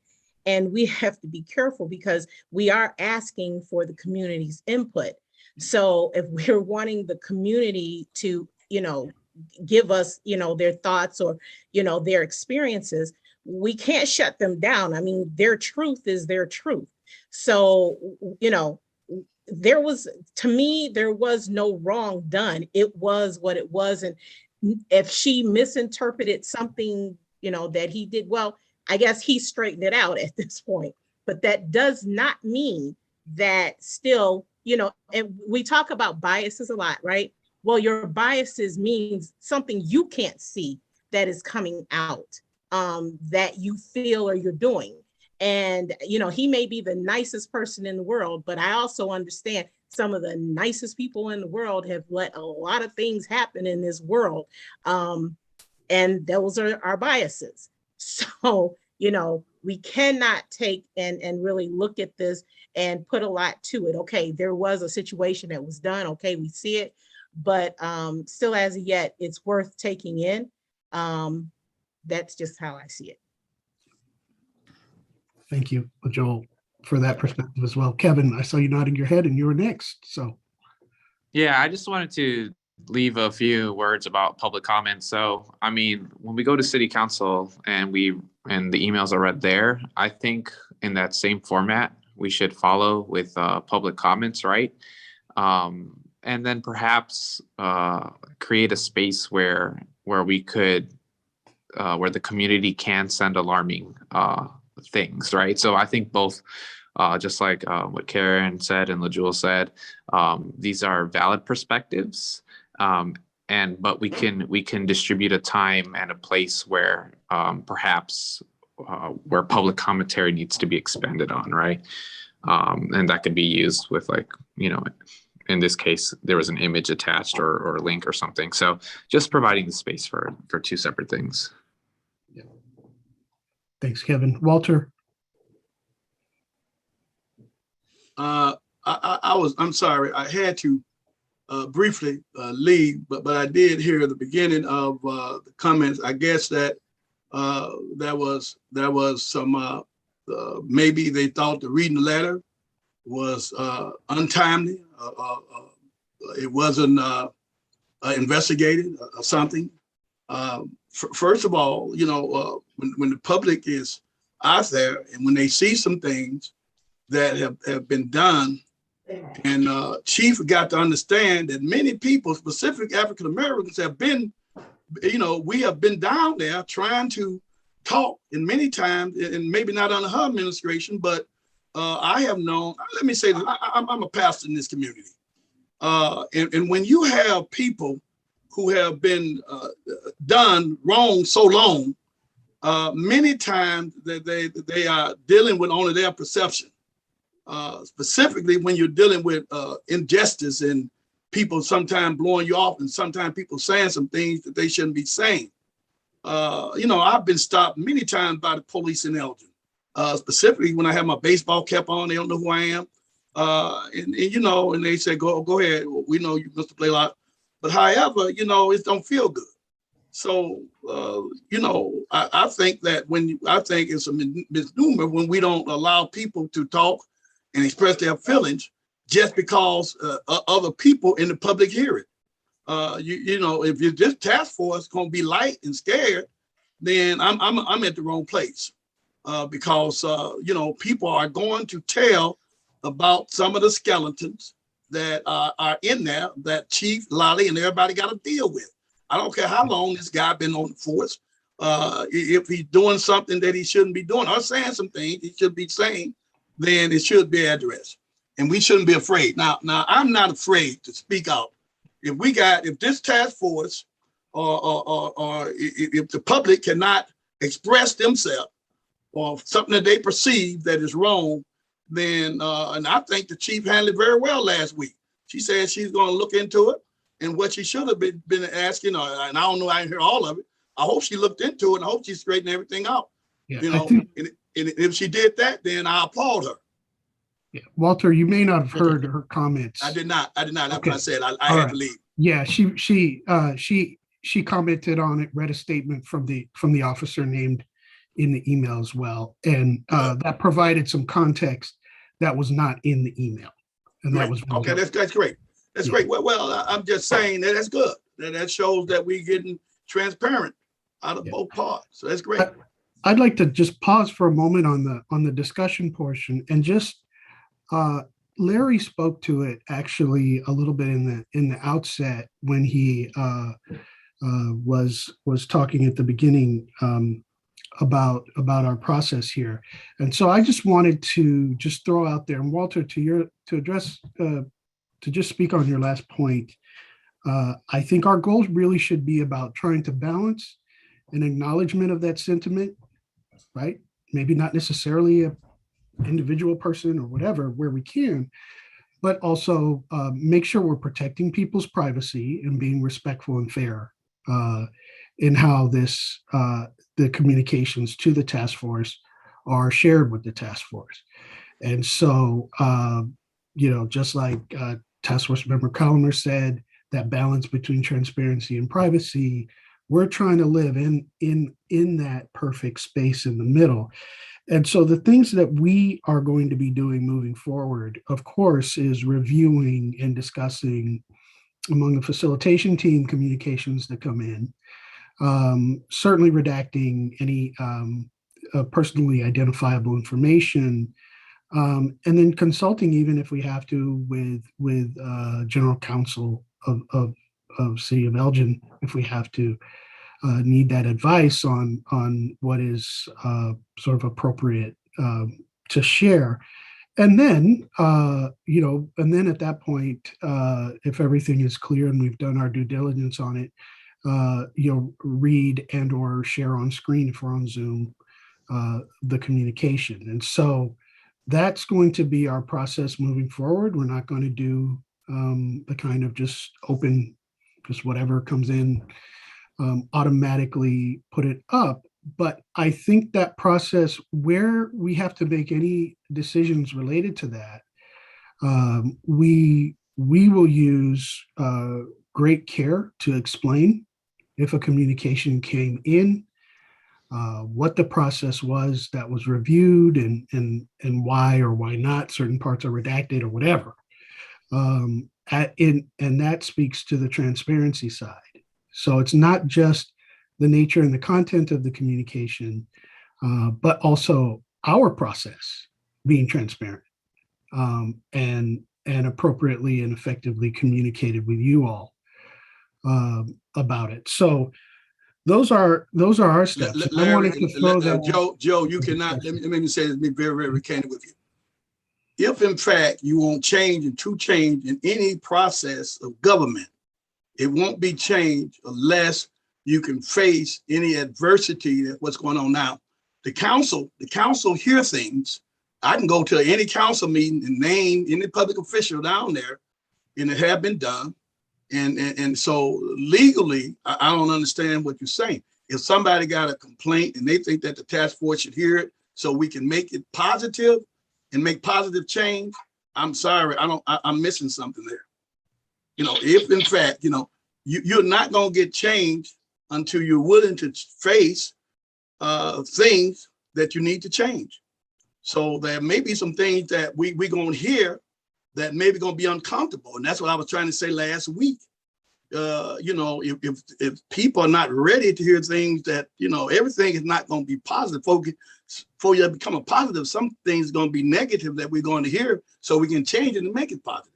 And we have to be careful because we are asking for the community's input. So if we're wanting the community to, give us, their thoughts or, their experiences, we can't shut them down. I mean, their truth is their truth. So, there was no wrong done. It was what it was. And if she misinterpreted something, that he did, well, I guess he straightened it out at this point. But that does not mean that still, and we talk about biases a lot, right? Well, your biases means something you can't see that is coming out, that you feel or you're doing. And, he may be the nicest person in the world, but I also understand some of the nicest people in the world have let a lot of things happen in this world. And those are our biases. So, we cannot take and really look at this and put a lot to it. Okay, there was a situation that was done. Okay, we see it, but still as of yet, it's worth taking in. That's just how I see it. Thank you, Joel, for that perspective as well. Kevin, I saw you nodding your head and you were next. So, yeah, I just wanted to leave a few words about public comment. So, I mean, when we go to city council and the emails are read there, I think in that same format, we should follow with public comments, right? And then perhaps create a space where we could, where the community can send alarming things, right? So I think both, just like what Karen said and LaJewel said, these are valid perspectives. But we can distribute a time and a place where perhaps where public commentary needs to be expanded on, right? And that could be used with, like, in this case, there was an image attached or a link or something. So just providing the space for two separate things. Yeah. Thanks, Kevin. Walter? I'm sorry, I had to briefly leave, but I did hear the beginning of the comments. I guess that there was some maybe they thought the reading the letter was untimely. It wasn't investigated or something. First of all, when the public is out there and when they see some things that have been done, and Chief got to understand that many people, specific African Americans, have been, we have been down there trying to talk, and many times, and maybe not under her administration, but I have known, let me say this, I'm a pastor in this community. And when you have people who have been done wrong so long, many times that they are dealing with only their perception. Specifically when you're dealing with injustice and people sometimes blowing you off and sometimes people saying some things that they shouldn't be saying. I've been stopped many times by the police in Elgin. Specifically when I have my baseball cap on, they don't know who I am. And they say, go ahead. We know you must play a lot. But however, it don't feel good. So, I think that I think it's a misnomer when we don't allow people to talk and express their feelings just because other people in the public hear it. If you're this task force going to be light and scared, then I'm at the wrong place because people are going to tell about some of the skeletons that are in there that Chief Lolly and everybody got to deal with. I don't care how long this guy been on the force. If he's doing something that he shouldn't be doing or saying some things he should be saying, then it should be addressed. And we shouldn't be afraid. Now I'm not afraid to speak out. If this task force or if the public cannot express themselves or something that they perceive that is wrong, then, and I think the chief handled it very well last week. She said she's going to look into it, and what she should have been asking, and I don't know, I didn't hear all of it. I hope she looked into it, and I hope she straightened everything out. Yeah, You know, and if she did that, then I applaud her. Yeah. Walter, you may not have heard her comments. I did not. That's Okay. what I said. I All had right. to leave. Yeah, she commented on it, read a statement from the officer named in the email as well, and that provided some context that was not in the email, and that was okay. That's great. That's great. Well, I'm just saying that's good. That shows that we're getting transparent out of both parts. So that's great. I'd like to just pause for a moment on the discussion portion and just Larry spoke to it actually a little bit in the outset when he was talking at the beginning about our process here. And so I just wanted to just throw out there, and Walter, to just speak on your last point. I think our goals really should be about trying to balance an acknowledgement of that sentiment, right? Maybe not necessarily a individual person or whatever, where we can, but also make sure we're protecting people's privacy and being respectful and fair in how the communications to the task force are shared with the task force. And so, just like Task Force Member Colomer said, that balance between transparency and privacy, we're trying to live in that perfect space in the middle. And so the things that we are going to be doing moving forward, of course, is reviewing and discussing among the facilitation team communications that come in, certainly redacting any personally identifiable information, and then consulting, even if we have to, with general counsel of City of Elgin, if we have to need that advice on what is sort of appropriate to share. And then, and then at that point, if everything is clear and we've done our due diligence on it, read and or share on screen if we're on Zoom, the communication. And so that's going to be our process moving forward. We're not going to do the kind of just open, just whatever comes in, automatically put it up. But I think that process, where we have to make any decisions related to that, we will use great care to explain if a communication came in, what the process was that was reviewed, and why or why not certain parts are redacted or whatever. And that speaks to the transparency side. So it's not just the nature and the content of the communication, but also our process being transparent and appropriately and effectively communicated with you all about it. So those are our steps. I wanted to throw that. Joe, you cannot, let me say this, be very, very candid with you. If in fact you want change in any process of government, it won't be changed unless you can face any adversity that what's going on now. The council hear things. I can go to any council meeting and name any public official down there, and it have been done. And so legally, I don't understand what you're saying. If somebody got a complaint and they think that the task force should hear it so we can make it positive and make positive change, I'm sorry, I'm missing something there. If in fact, you're not going to get change until you're willing to face things that you need to change. So there may be some things that we're going to hear that maybe going to be uncomfortable. And that's what I was trying to say last week. If people are not ready to hear things that, everything is not going to be positive. For you to become a positive, some things are going to be negative that we're going to hear so we can change it and make it positive.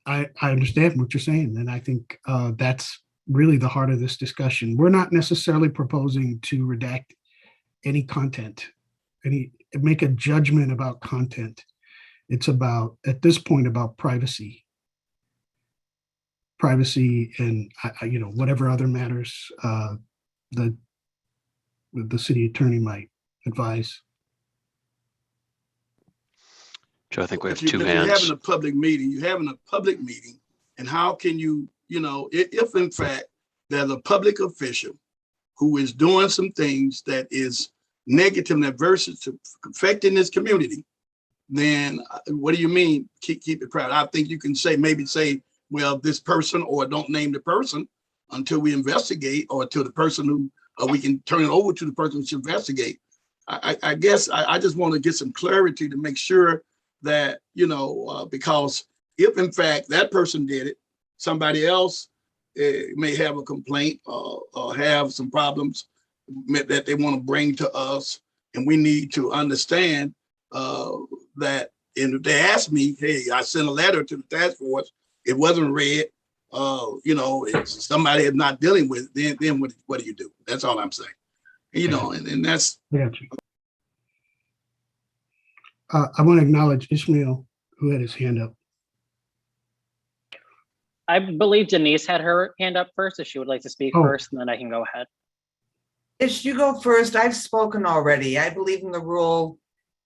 I understand what you're saying. And I think that's really the heart of this discussion. We're not necessarily proposing to redact any content, make a judgment about content. It's about, at this point, about privacy. privacy and, whatever other matters the city attorney might advise. Joe, I think we have But two you're hands. having a public meeting, and how can you, if in fact there's a public official who is doing some things that is negative and adverse to affecting this community, then what do you mean keep it private? I think you can maybe say, well, this person, or don't name the person until we investigate, or to the person who we can turn it over to the person who should investigate. I guess I just want to get some clarity to make sure that, because if in fact that person did it, somebody else may have a complaint or have some problems that they want to bring to us, and we need to understand that. And if they ask me, hey, I sent a letter to the task force, it wasn't read, if somebody is not dealing with it, then what do you do? That's all I'm saying. And that's. I got you. I want to acknowledge Ishmael, who had his hand up. I believe Denise had her hand up first, if she would like to speak first, and then I can go ahead. Ish, you go first. I've spoken already. I believe in the rule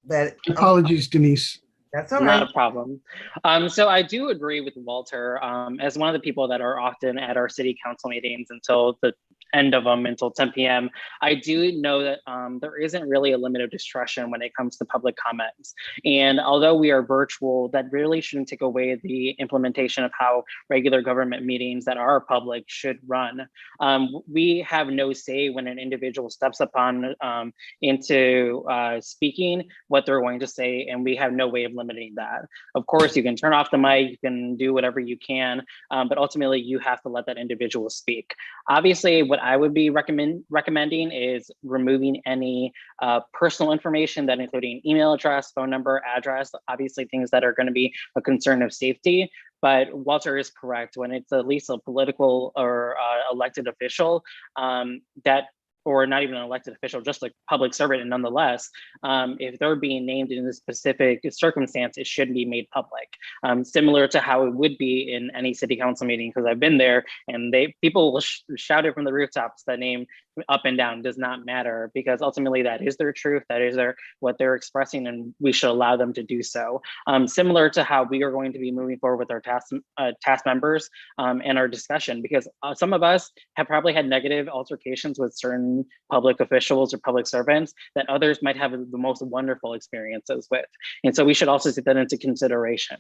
that. Apologies, Denise. That's all right. Not a problem. So I do agree with Walter. As one of the people that are often at our city council meetings until the end of them, until 10 p.m., I do know that there isn't really a limit of discretion when it comes to public comments. And although we are virtual, that really shouldn't take away the implementation of how regular government meetings that are public should run. We have no say when an individual steps upon into speaking what they're going to say, and we have no way of limiting that. Of course, you can turn off the mic, you can do whatever you can, but ultimately you have to let that individual speak. Obviously, what I would be recommending is removing any personal information, that including email address, phone number, address, obviously things that are going to be a concern of safety. But Walter is correct. When it's at least a political or elected official, or not even an elected official, just a public servant, and nonetheless, if they're being named in a specific circumstance, it should be made public. Similar to how it would be in any city council meeting, because I've been there, and people will shout it from the rooftops. The name up and down does not matter, because ultimately that is their truth, that is what they're expressing, and we should allow them to do so. Similar to how we are going to be moving forward with our task members and our discussion, because some of us have probably had negative altercations with certain public officials or public servants that others might have the most wonderful experiences with. And so we should also take that into consideration.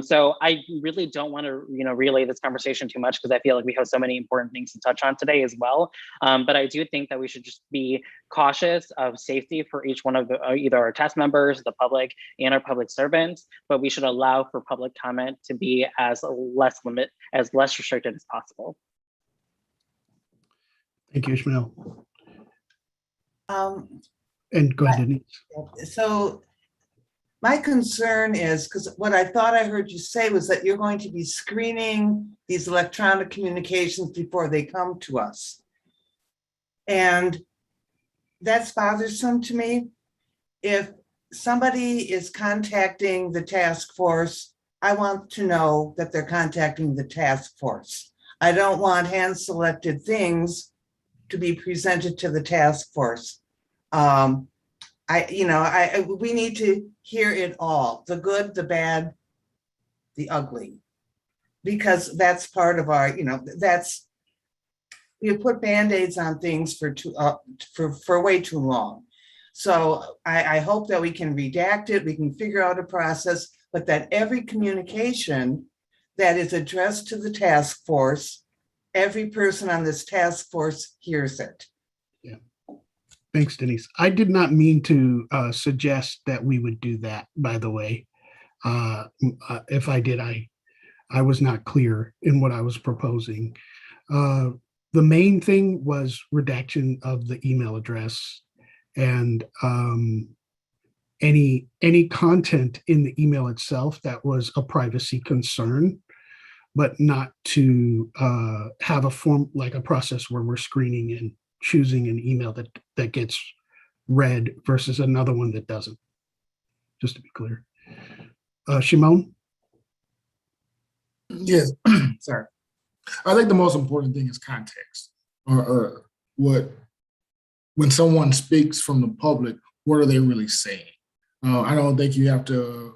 So I really don't want to, relay this conversation too much, because I feel like we have so many important things to touch on today as well. But I do think that we should just be cautious of safety for each one of either our task members, the public, and our public servants, but we should allow for public comment to be as less restricted as possible. Thank you, Ishmael. And go ahead, Denise. So my concern is, because what I thought I heard you say was that you're going to be screening these electronic communications before they come to us. And that's bothersome to me. If somebody is contacting the task force, I want to know that they're contacting the task force. I don't want hand-selected things to be presented to the task force. We need to hear it all, the good, the bad, the ugly, because that's part of our, we put Band-Aids on things for way too long. So I hope that we can redact it, we can figure out a process, but that every communication that is addressed to the task force, every person on this task force hears it. Yeah. Thanks, Denise. I did not mean to suggest that we would do that, by the way. If I did, I was not clear in what I was proposing. The main thing was redaction of the email address, and any content in the email itself that was a privacy concern, but not to have a form, like a process where we're screening and choosing an email that gets read versus another one that doesn't, just to be clear. Shimon? Yes, sorry. I think the most important thing is context, or when someone speaks from the public, what are they really saying? I don't think you have to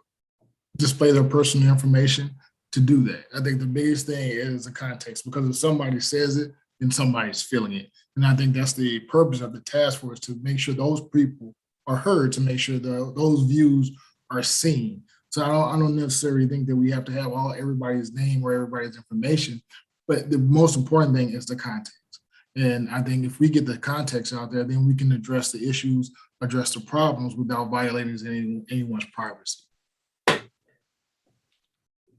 display their personal information to do that. I think the biggest thing is the context, because if somebody says it, then somebody's feeling it. And I think that's the purpose of the task force, to make sure those people are heard, to make sure those views are seen. So I don't necessarily think that we have to have everybody's name or everybody's information, but the most important thing is the context. And I think if we get the context out there, then we can address the issues, address the problems without violating anyone's privacy.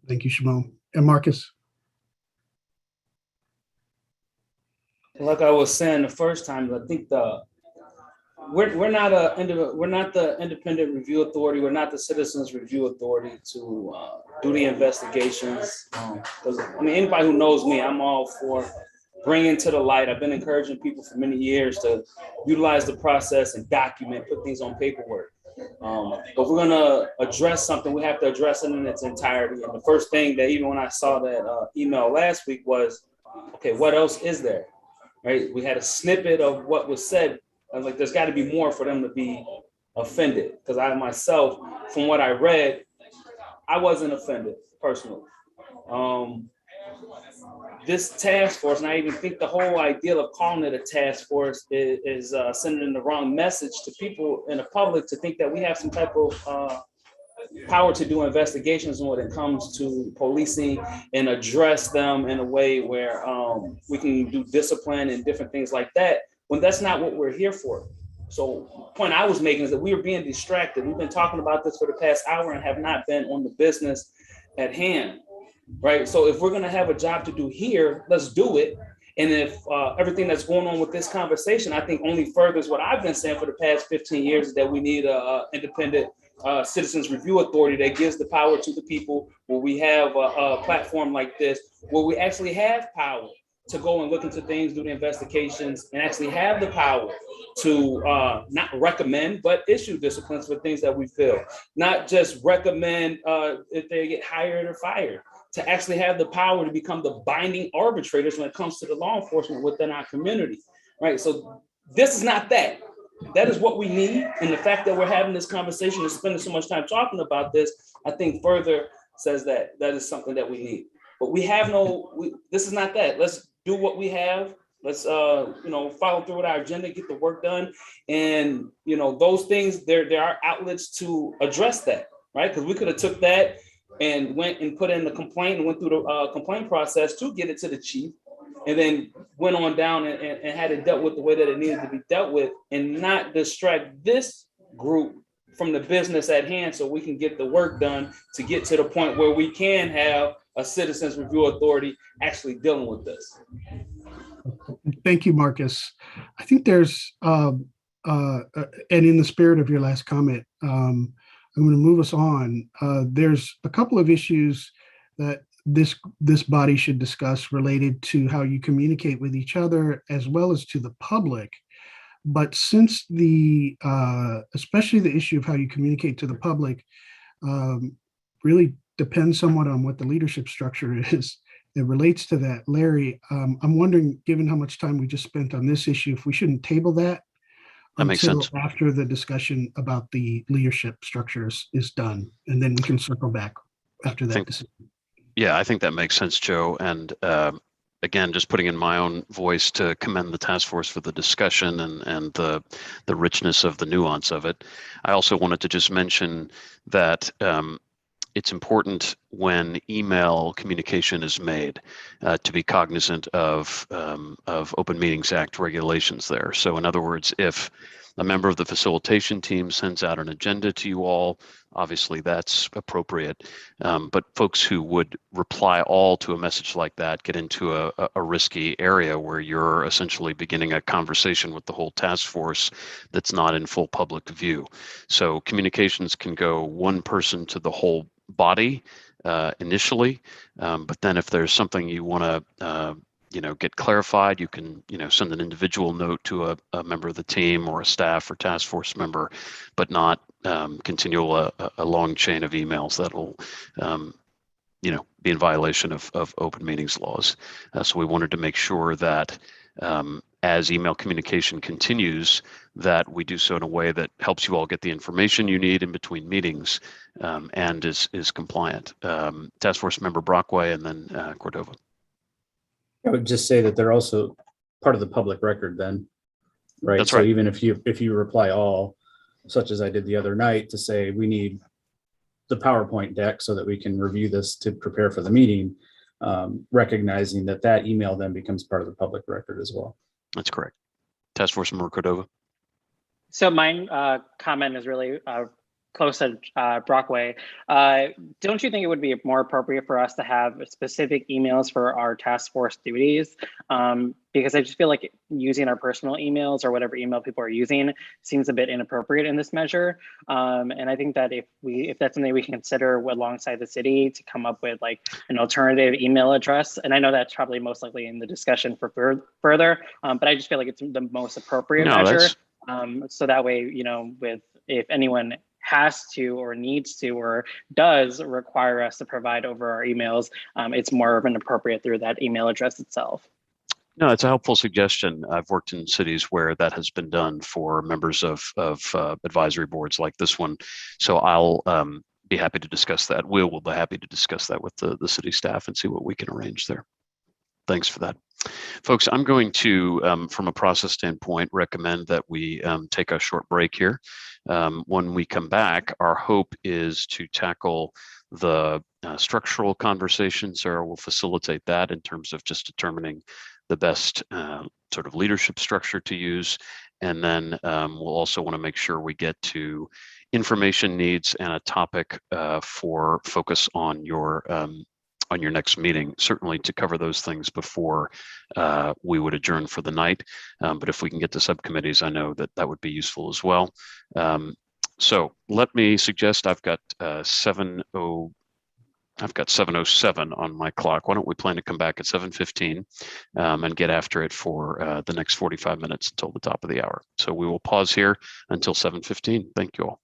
Thank you, Shimon. And Marcus? Like I was saying the first time, I think we're not the independent review authority. We're not the citizens review authority to do the investigations. Because anybody who knows me, I'm all for bringing to the light. I've been encouraging people for many years to utilize the process and document, put things on paperwork. If we're gonna address something, we have to address it in its entirety. And the first thing that, even when I saw that email last week, was, okay, what else is there? Right? We had a snippet of what was said. I was like, there's got to be more for them to be offended. Because I myself, from what I read, I wasn't offended personally. This task force, and I even think the whole idea of calling it a task force is sending the wrong message to people in the public, to think that we have some type of power to do investigations when it comes to policing and address them in a way where we can do discipline and different things like that, when that's not what we're here for. So the point I was making is that we are being distracted. We've been talking about this for the past hour and have not been on the business at hand. Right. So if we're going to have a job to do here, let's do it. And if everything that's going on with this conversation, I think only furthers what I've been saying for the past 15 years, is that we need a independent citizens review authority that gives the power to the people, where we have a platform like this, where we actually have power to go and look into things, do the investigations, and actually have the power to not recommend, but issue disciplines for things that we feel. Not just recommend if they get hired or fired, to actually have the power to become the binding arbitrators when it comes to the law enforcement within our community, right? So this is not that. That is what we need. And the fact that we're having this conversation and spending so much time talking about this, I think further says that that is something that we need. But we have this is not that. Let's do what we have. Let's follow through with our agenda, get the work done. And those things, there are outlets to address that, right? Because we could have took that and went and put in the complaint and went through the complaint process to get it to the chief, and then went on down and had it dealt with the way that it needed to be dealt with, and not distract this group from the business at hand, so we can get the work done to get to the point where we can have a citizens review authority actually dealing with this. Thank you, Marcus. I think there's, and in the spirit of your last comment, I'm going to move us on. There's a couple of issues that this body should discuss related to how you communicate with each other as well as to the public. But since especially the issue of how you communicate to the public really depends somewhat on what the leadership structure is, it relates to that. Larry, I'm wondering, given how much time we just spent on this issue, if we shouldn't table that makes until sense. after the discussion about the leadership structures is done, and then we can circle back after that decision. Yeah, I think that makes sense, Joe. And again, just putting in my own voice to commend the task force for the discussion and the richness of the nuance of it. I also wanted to just mention that it's important when email communication is made to be cognizant of Open Meetings Act regulations there. So in other words, if a member of the facilitation team sends out an agenda to you all, obviously that's appropriate. But folks who would reply all to a message like that get into a risky area where you're essentially beginning a conversation with the whole task force that's not in full public view. So communications can go one person to the whole body initially, but then if there's something you want to get clarified, you can send an individual note to a member of the team or a staff or task force member, but not continue a long chain of emails that'll be in violation of open meetings laws. So we wanted to make sure that as email communication continues, that we do so in a way that helps you all get the information you need in between meetings and is compliant. Task Force Member Brockway and then Cordova. I would just say that they're also part of the public record then, right? That's So right. even if you reply all, such as I did the other night, to say we need the PowerPoint deck so that we can review this to prepare for the meeting, recognizing that email then becomes part of the public record as well. That's correct. Task Force Member Cordova. So my comment is really close to Brockway. Don't you think it would be more appropriate for us to have specific emails for our task force duties? Because I just feel like using our personal emails or whatever email people are using seems a bit inappropriate in this measure. And I think that if that's something we can consider alongside the city to come up with like an alternative email address, and I know that's probably most likely in the discussion for further, but I just feel like it's the most appropriate measure. So that way, if anyone has to or needs to or does require us to provide over our emails, it's more of an appropriate through that email address itself. No, it's a helpful suggestion. I've worked in cities where that has been done for members of advisory boards like this one. So I'll be happy to discuss that. We'll be happy to discuss that with the city staff and see what we can arrange there. Thanks for that. Folks, I'm going to, from a process standpoint, recommend that we take a short break here. When we come back, our hope is to tackle the structural conversation. Sarah will facilitate that in terms of just determining the best sort of leadership structure to use. And then we'll also want to make sure we get to information needs and a topic for focus on your next meeting, certainly to cover those things before we would adjourn for the night. But if we can get to subcommittees, I know that would be useful as well. So let me suggest I've got 7:07 on my clock. Why don't we plan to come back at 7:15 and get after it for the next 45 minutes until the top of the hour. So we will pause here until 7:15. Thank you all.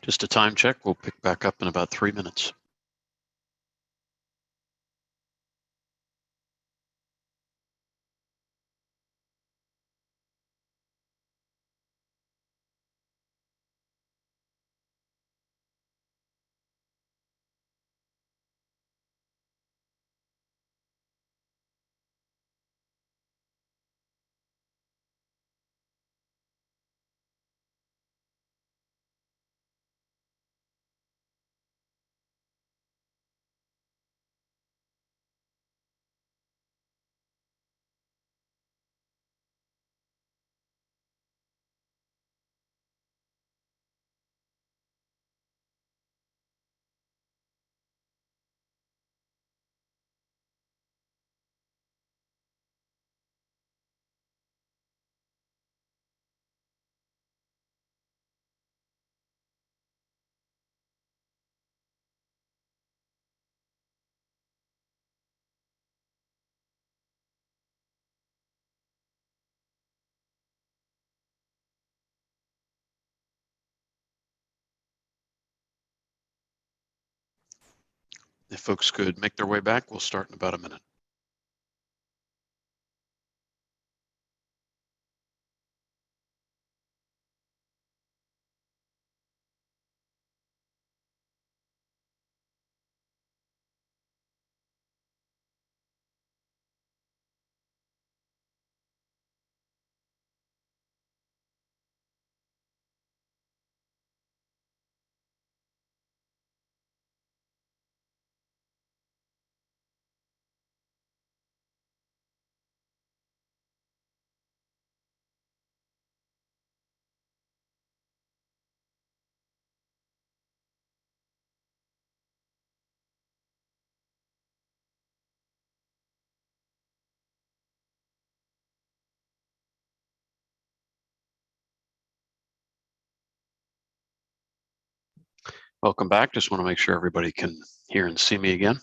Just a time check. We'll pick back up in about 3 minutes. If folks could make their way back, we'll start in about a minute. Welcome back. Just want to make sure everybody can hear and see me again.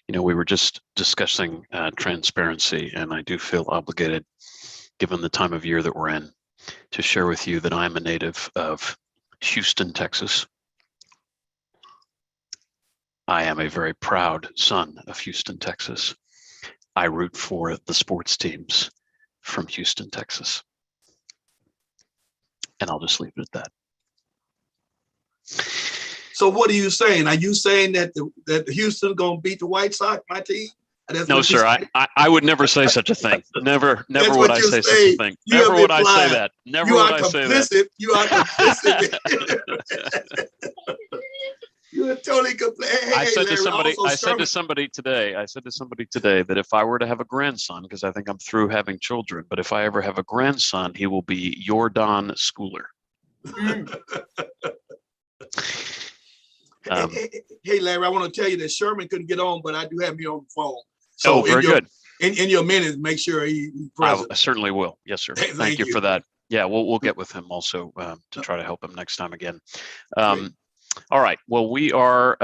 We were just discussing transparency, and I do feel obligated, given the time of year that we're in, to share with you that I'm a native of Houston, Texas. I am a very proud son of Houston, Texas. I root for the sports teams from Houston, Texas. And I'll just leave it at that. So what are you saying? Are you saying that that Houston gonna beat the White Sox, my team? No, sir. I would never say such a thing. Never would I say such a thing. Never would I say that. Never would I say that. You are complicit. You are totally complicit. I said to somebody today that if I were to have a grandson, because I think I'm through having children, but if I ever have a grandson, he will be your Don Schooler. Hey, Larry, I want to tell you that Sherman couldn't get on, but I do have you on the phone. So very good. In your minutes, make sure he's present. I certainly will. Yes, sir. Thank you for that. Yeah, we'll get with him also to try to help him next time again. All right. Well, we are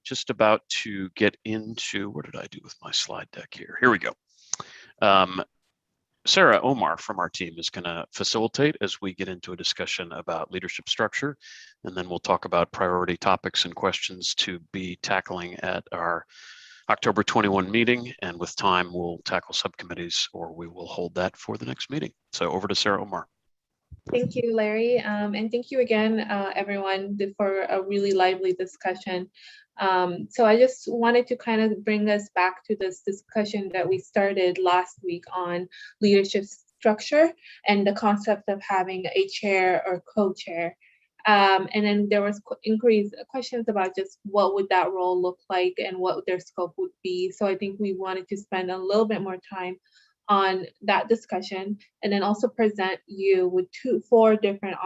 just about to get into, what did I do with my slide deck here? Here we go. Sarah Omar from our team is going to facilitate as we get into a discussion about leadership structure, and then we'll talk about priority topics and questions to be tackling at our October 21 meeting, and with time we'll tackle subcommittees, or we will hold that for the next meeting. So over to Sarah Omar. Thank you, Larry, and thank you again, everyone, for a really lively discussion. So I just wanted to kind of bring us back to this discussion that we started last week on leadership structure and the concept of having a chair or co-chair. And then there was questions about just what would that role look like and what their scope would be. So I think we wanted to spend a little bit more time on that discussion, and then also present you with four different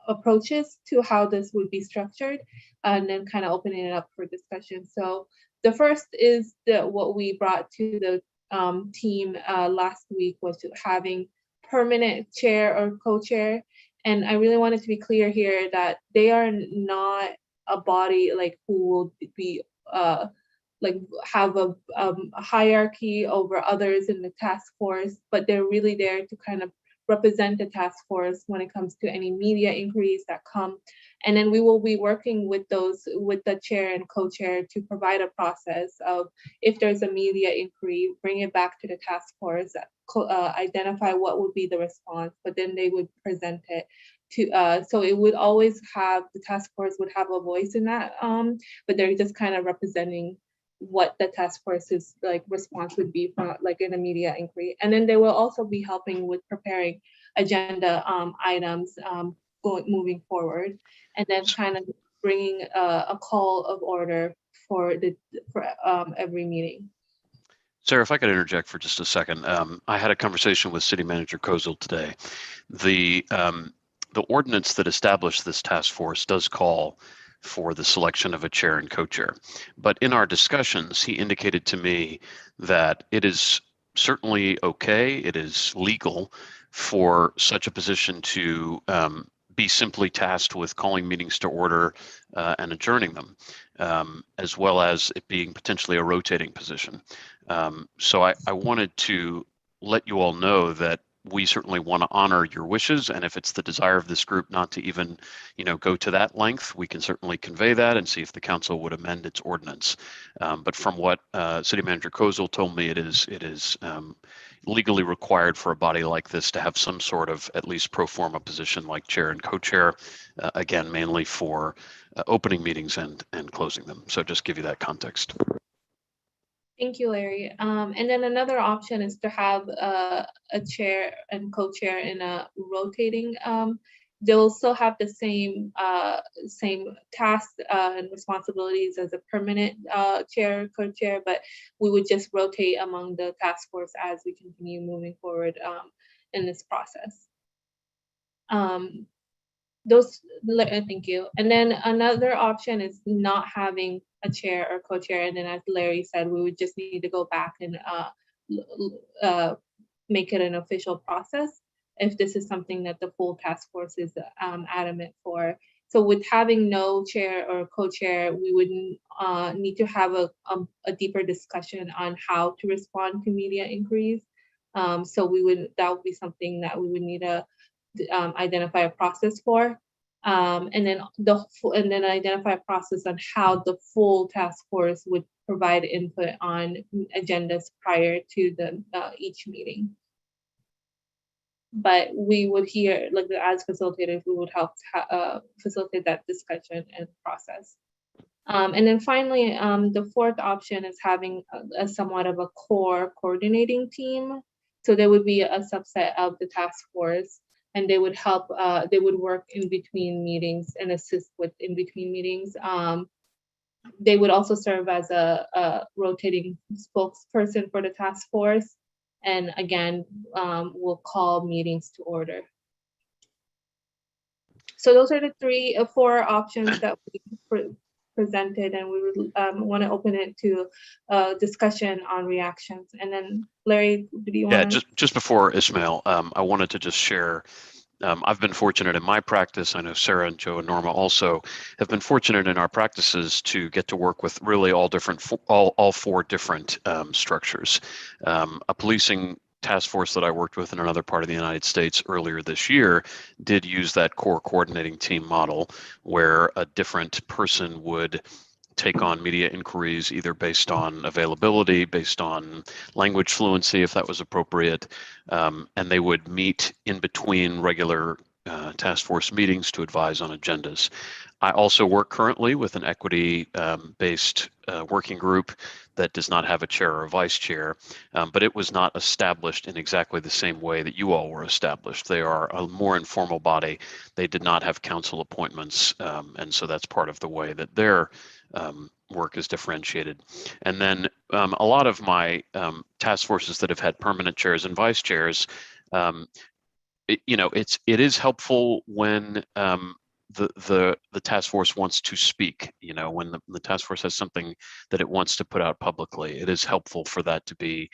approaches to how this would be structured, and then kind of opening it up for discussion. So the first is what we brought to the team last week was having permanent chair or co-chair. And I really wanted to be clear here that they are not a body like who will be like have a hierarchy over others in the task force, but they're really there to kind of represent the task force when it comes to any media inquiries that come. And then we will be working with the chair and co-chair to provide a process of, if there's a media inquiry, bring it back to the task force, identify what would be the response, but then they would present it to, so it would always have, the task force would have a voice in that, but they're just kind of representing what the task force's like response would be from like in a media inquiry. And then they will also be helping with preparing agenda items moving forward, and then kind of bringing a call of order for every meeting. Sarah, if I could interject for just a second. I had a conversation with City Manager Kozel today. The ordinance that established this task force does call for the selection of a chair and co-chair. But in our discussions, he indicated to me that it is certainly okay, it is legal for such a position to be simply tasked with calling meetings to order and adjourning them, as well as it being potentially a rotating position. So I wanted to let you all know that we certainly want to honor your wishes, and if it's the desire of this group not to even, go to that length, we can certainly convey that and see if the council would amend its ordinance. But from what City Manager Kozel told me, it is legally required for a body like this to have some sort of at least pro forma position like chair and co-chair, again, mainly for opening meetings and closing them. So just give you that context. Thank you, Larry. And then another option is to have a chair and co-chair in a rotating. They'll still have the same tasks and responsibilities as a permanent chair, co-chair, but we would just rotate among the task force as we continue moving forward in this process. Thank you. And then another option is not having a chair or co-chair, and then as Larry said, we would just need to go back and make it an official process if this is something that the full task force is adamant for. So with having no chair or co-chair, we would need to have a deeper discussion on how to respond to media inquiries. So that would be something that we would need to identify a process for. And then identify a process on how the full task force would provide input on agendas prior to each meeting. But we would hear, like as facilitators, we would help facilitate that discussion and process. And then finally, the fourth option is having a somewhat of a core coordinating team. So there would be a subset of the task force, and they would help, they would work in between meetings and assist with in between meetings. They would also serve as a rotating spokesperson for the task force. And again, we'll call meetings to order. So those are the four options that we presented, and we would want to open it to discussion on reactions. And then Larry, do you want to? Yeah, just before Ismail, I wanted to just share, I've been fortunate in my practice. I know Sarah and Joe and Norma also have been fortunate in our practices to get to work with really all four different structures. A policing task force that I worked with in another part of the United States earlier this year did use that core coordinating team model, where a different person would take on media inquiries either based on availability, based on language fluency, if that was appropriate, and they would meet in between regular task force meetings to advise on agendas. I also work currently with an equity-based working group that does not have a chair or a vice chair, but it was not established in exactly the same way that you all were established. They are a more informal body. They did not have council appointments, and so that's part of the way that their work is differentiated. And then a lot of my task forces that have had permanent chairs and vice chairs, it is helpful when the task force wants to speak. When the task force has something that it wants to put out publicly, it is helpful for that to be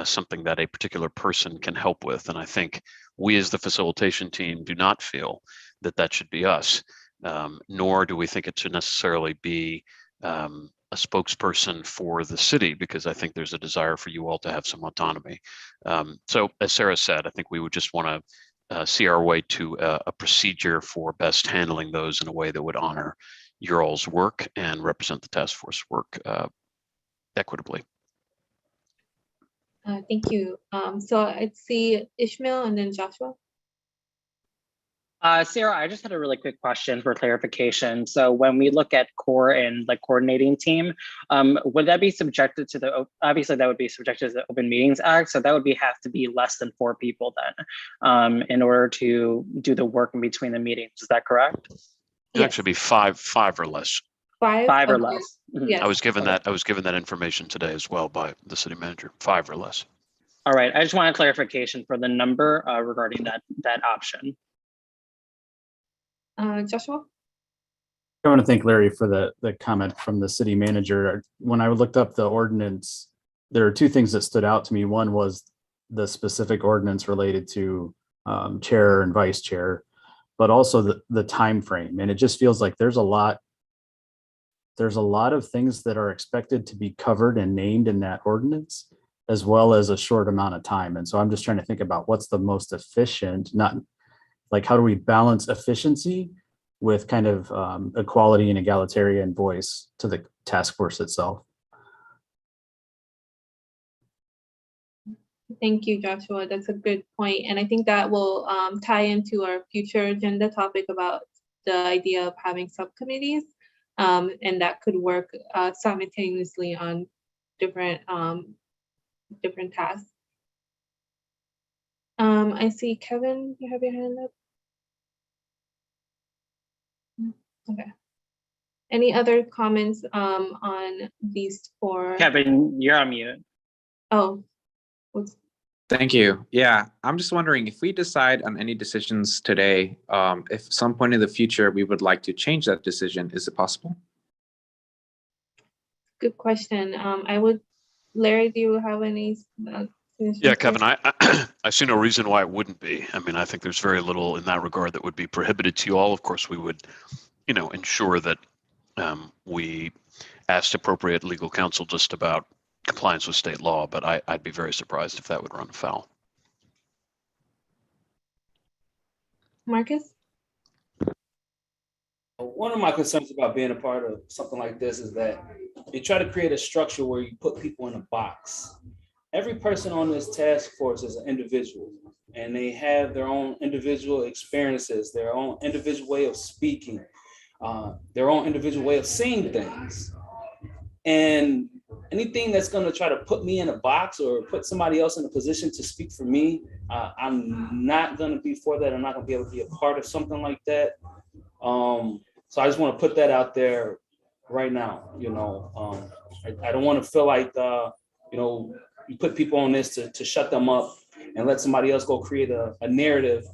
something that a particular person can help with. And I think we as the facilitation team do not feel that that should be us, nor do we think it should necessarily be a spokesperson for the city, because I think there's a desire for you all to have some autonomy. So as Sarah said, I think we would just want to see our way to a procedure for best handling those in a way that would honor your all's work and represent the task force work equitably. Thank you. So I'd see Ishmael and then Joshua. Sarah, I just had a really quick question for clarification. So when we look at core and like coordinating team, would that be subjected to the, obviously that would be subjected to the Open Meetings Act. So that would have to be less than 4 people then in order to do the work in between the meetings. Is that correct? It actually be five or less. Five or Okay. less. Mhm. Yes. I was given that information today as well by the city manager, 5 or less. All right, I just wanted clarification for the number regarding that option. Joshua? I want to thank Larry for the comment from the city manager. When I looked up the ordinance, there are 2 things that stood out to me. One was the specific ordinance related to chair and vice chair, but also the time frame. And it just feels like there's a lot of things that are expected to be covered and named in that ordinance, as well as a short amount of time. And so I'm just trying to think about what's the most efficient, not like how do we balance efficiency with kind of equality and egalitarian voice to the task force itself. Thank you, Joshua. That's a good point. And I think that will tie into our future agenda topic about the idea of having subcommittees. And that could work simultaneously on different tasks. I see Kevin, you have your hand up. Okay. Any other comments on these 4? Kevin, you're on mute. Oh, Thank you. Yeah, I'm just wondering if we decide on any decisions today, if some point in the future we would like to change that decision, is it possible? good question. Larry, do you have any? Yeah, Kevin, I see no reason why it wouldn't be. I mean, I think there's very little in that regard that would be prohibited to you all. Of course, we would, ensure that we asked appropriate legal counsel just about compliance with state law, but I'd be very surprised if that would run afoul. Marcus? One of my concerns about being a part of something like this is that you try to create a structure where you put people in a box. Every person on this task force is an individual, and they have their own individual experiences, their own individual way of speaking, their own individual way of seeing things. And anything that's going to try to put me in a box or put somebody else in a position to speak for me, I'm not going to be for that. I'm not going to be able to be a part of something like that. So I just want to put that out there right now. I don't want to feel like, you put people on this to shut them up and let somebody else go create a narrative,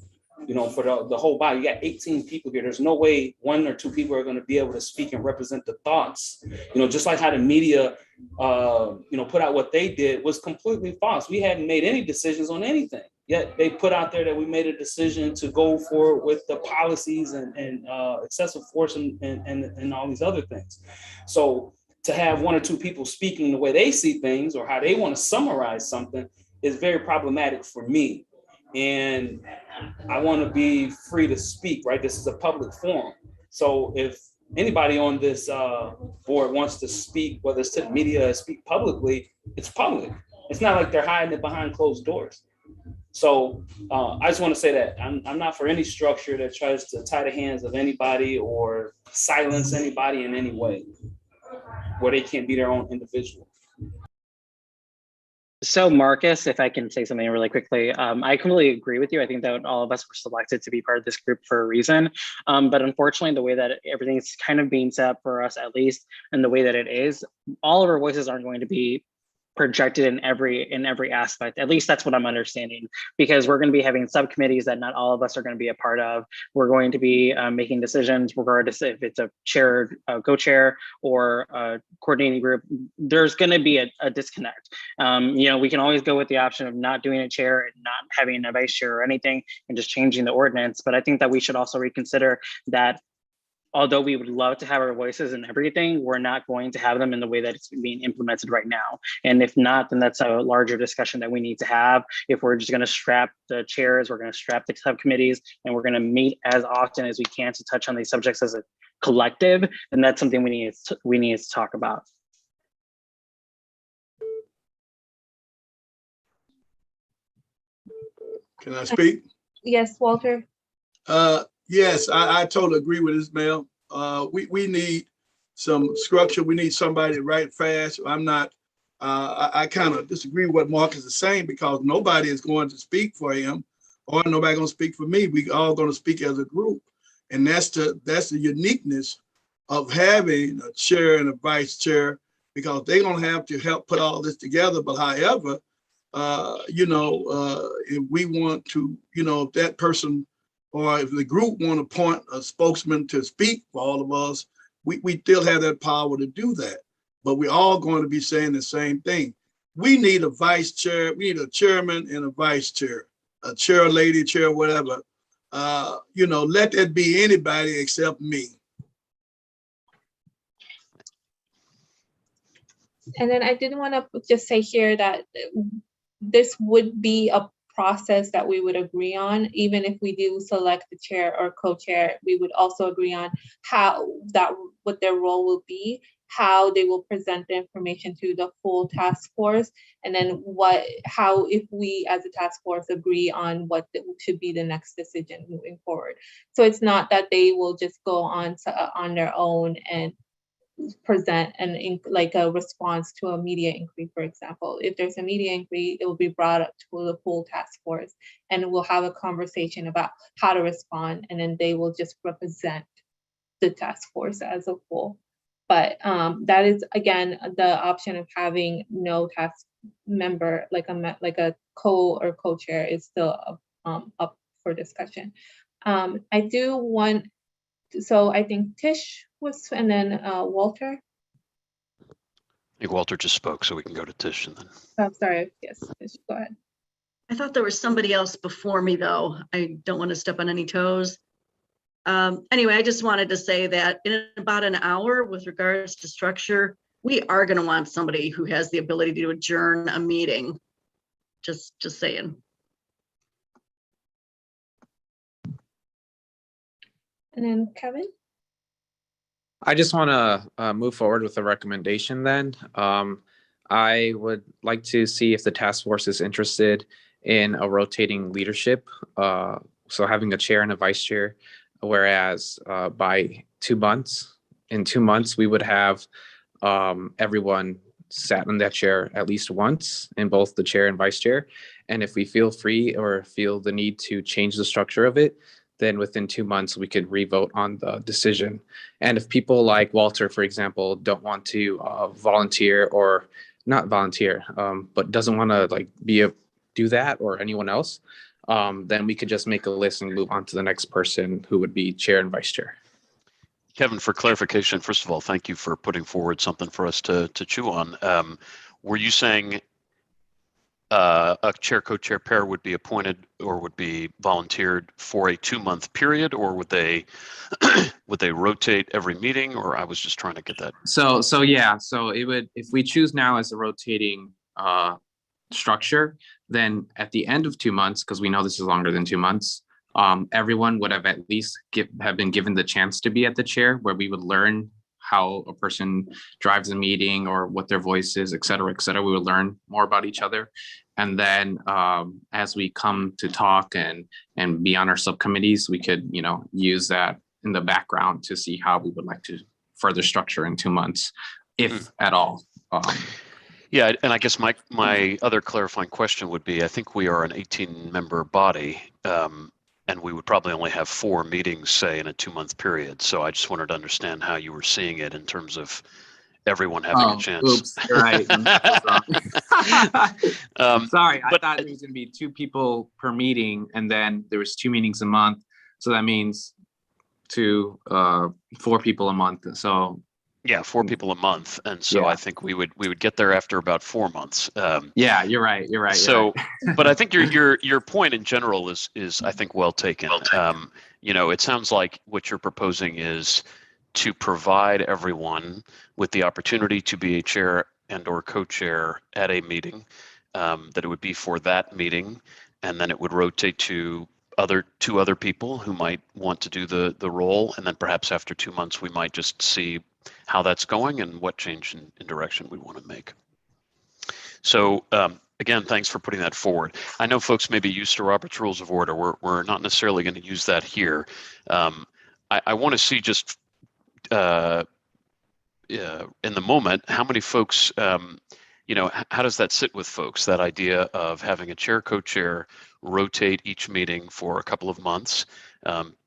for the whole body. You got 18 people here. There's no way 1 or 2 people are going to be able to speak and represent the thoughts. Just like how the media, put out what they did was completely false. We hadn't made any decisions on anything. Yet they put out there that we made a decision to go forward with the policies and excessive force and all these other things. So to have 1 or 2 people speaking the way they see things or how they want to summarize something is very problematic for me. And I want to be free to speak, right? This is a public forum. So if anybody on this board wants to speak, whether it's to the media or speak publicly, it's public. It's not like they're hiding it behind closed doors. So I just want to say that I'm not for any structure that tries to tie the hands of anybody or silence anybody in any way where they can't be their own individual. So Marcus, if I can say something really quickly, I completely agree with you. I think that all of us were selected to be part of this group for a reason. But unfortunately, the way that everything's kind of being set up for us, at least, and the way that it is, all of our voices aren't going to be projected in every aspect. At least that's what I'm understanding, because we're going to be having subcommittees that not all of us are going to be a part of. We're going to be making decisions regardless if it's a chair, co-chair, or a coordinating group. There's going to be a disconnect. We can always go with the option of not doing a chair and not having a vice chair or anything and just changing the ordinance. But I think that we should also reconsider that although we would love to have our voices in everything, we're not going to have them in the way that it's being implemented right now. And if not, then that's a larger discussion that we need to have. If we're just going to strap the chairs, we're going to strap the subcommittees, and we're going to meet as often as we can to touch on these subjects as a collective, then that's something we need to talk about. Can I speak? Yes, Walter. Yes, I totally agree with Ismail. We need some structure. We need somebody to write fast. I'm not, I kind of disagree with what Marcus is saying, because nobody is going to speak for him, or nobody going to speak for me. We all going to speak as a group. And that's the uniqueness of having a chair and a vice chair, because they're going to have to help put all this together. But however, if we want to, if that person, or if the group want to appoint a spokesman to speak for all of us, we still have that power to do that. But we're all going to be saying the same thing. We need a vice chair. We need a chairman and a vice chair, a chair lady, chair, whatever. Let that be anybody except me. And then I did want to just say here that this would be a process that we would agree on. Even if we do select the chair or co-chair, we would also agree on what their role will be, how they will present the information to the full task force, and then how if we as a task force agree on what should be the next decision moving forward. So it's not that they will just go on their own and present like a response to a media inquiry, for example. If there's a media inquiry, it will be brought up to the full task force, and we'll have a conversation about how to respond, and then they will just represent the task force as a whole. But that is, again, the option of having no task member, like a co or co-chair, is still up for discussion. I do want, so I think Tish was, and then Walter. I think Walter just spoke, so we can go to Tish and then. Oh, sorry. Yes, Tish, go ahead. I thought there was somebody else before me, though. I don't want to step on any toes. Anyway, I just wanted to say that in about an hour, with regards to structure, we are going to want somebody who has the ability to adjourn a meeting. Just saying. And then Kevin? I just want to move forward with a recommendation then. I would like to see if the task force is interested in a rotating leadership. So having a chair and a vice chair, whereas by 2 months, in 2 months, we would have everyone sat in that chair at least once, in both the chair and vice chair. And if we feel free or feel the need to change the structure of it, then within 2 months, we could re-vote on the decision. And if people like Walter, for example, don't want to volunteer, or not volunteer, but doesn't want to do that, or anyone else, then we could just make a list and move on to the next person, who would be chair and vice chair. Kevin, for clarification, first of all, thank you for putting forward something for us to chew on. Were you saying a chair co-chair pair would be appointed or would be volunteered for a 2-month period, or would they rotate every meeting? Or I was just trying to get that. So it would, if we choose now as a rotating structure, then at the end of 2 months, because we know this is longer than 2 months, everyone would have at least have been given the chance to be at the chair, where we would learn how a person drives a meeting or what their voice is, et cetera, et cetera. We would learn more about each other. And then as we come to talk and be on our subcommittees, we could, use that in the background to see how we would like to further structure in 2 months, if at all. Yeah, and I guess my other clarifying question would be, I think we are an 18-member body, and we would probably only have 4 meetings, say, in a 2-month period. So I just wanted to understand how you were seeing it in terms of everyone having a chance. Oops, right. Sorry, I thought it was going to be 2 people per meeting, and then there was 2 meetings a month. So that means 4 people a month. So yeah, 4 people a month, and so I think we would get there after about 4 months. Yeah, you're right. So, but I think your point in general is I think well taken. It sounds like what you're proposing is to provide everyone with the opportunity to be a chair and or co-chair at a meeting, that it would be for that meeting, and then it would rotate to two other people who might want to do the role, and then perhaps after 2 months we might just see how that's going and what change in direction we want to make. So again, thanks for putting that forward. I know folks may be used to Robert's Rules of Order. We're not necessarily going to use that here. I want to see just in the moment, how many folks, how does that sit with folks, that idea of having a chair, co-chair, rotate each meeting for a couple of months,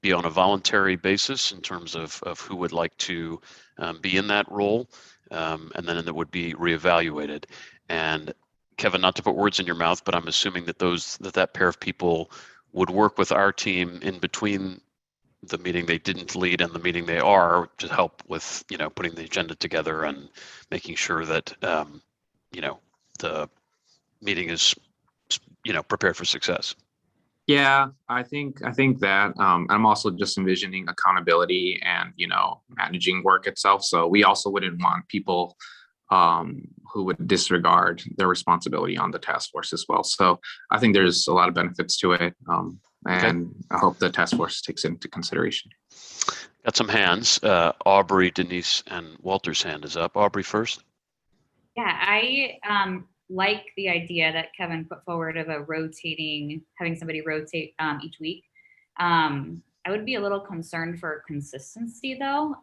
be on a voluntary basis in terms of who would like to be in that role, and then it would be reevaluated. And Kevin, not to put words in your mouth, but I'm assuming that that pair of people would work with our team in between the meeting they didn't lead and the meeting they are, to help with, putting the agenda together and making sure that, the meeting is, prepared for success. Yeah, I think that I'm also just envisioning accountability and, managing work itself. So we also wouldn't want people who would disregard their responsibility on the task force as well. So I think there's a lot of benefits to it. And I hope the task force takes it into consideration. Got some hands. Aubrey, Denise, and Walter's hand is up. Aubrey first. Yeah, I like the idea that Kevin put forward of having somebody rotate each week. I would be a little concerned for consistency though,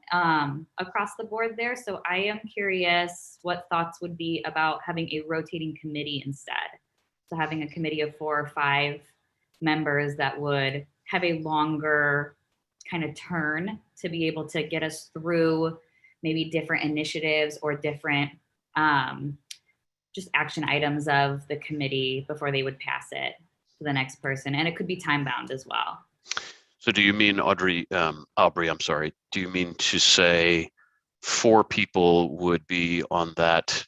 across the board there. So I am curious what thoughts would be about having a rotating committee instead. So having a committee of 4 or 5 members that would have a longer kind of turn to be able to get us through maybe different initiatives or different just action items of the committee before they would pass it to the next person. And it could be time bound as well. So do you mean, Aubrey, I'm sorry, do you mean to say 4 people would be on that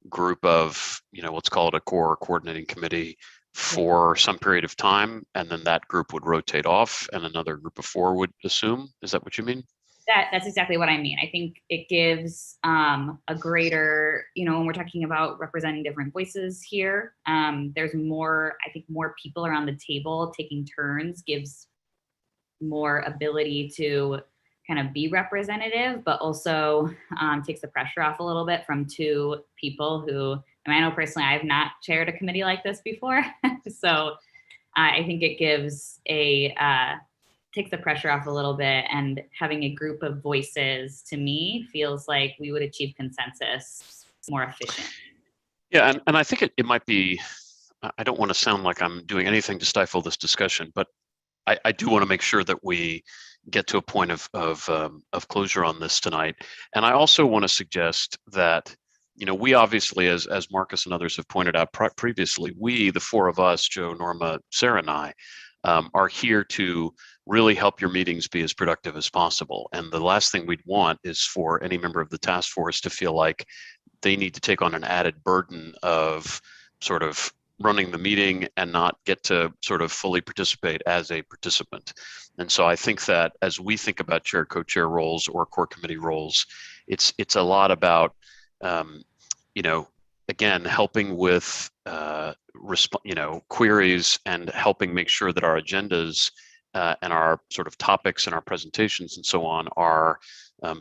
group of, let's call it a core coordinating committee for some period of time, and then that group would rotate off and another group of 4 would assume? Is that what you mean? That's exactly what I mean. I think it gives a greater, when we're talking about representing different voices here, there's more people around the table taking turns gives more ability to kind of be representative, but also takes the pressure off a little bit from 2 people who, I know personally, I have not chaired a committee like this before. So I think it gives takes the pressure off a little bit, and having a group of voices to me feels like we would achieve consensus more efficient. Yeah, and I think it might be, I don't want to sound like I'm doing anything to stifle this discussion, but I do want to make sure that we get to a point of closure on this tonight. And I also want to suggest that, we obviously, as Marcus and others have pointed out previously, we, the 4 of us, Joe, Norma, Sarah, and I, are here to really help your meetings be as productive as possible. And the last thing we'd want is for any member of the task force to feel like they need to take on an added burden of sort of running the meeting and not get to sort of fully participate as a participant. And so I think that as we think about chair, co-chair roles or core committee roles, it's a lot about, again, helping with queries and helping make sure that our agendas and our sort of topics and our presentations and so on are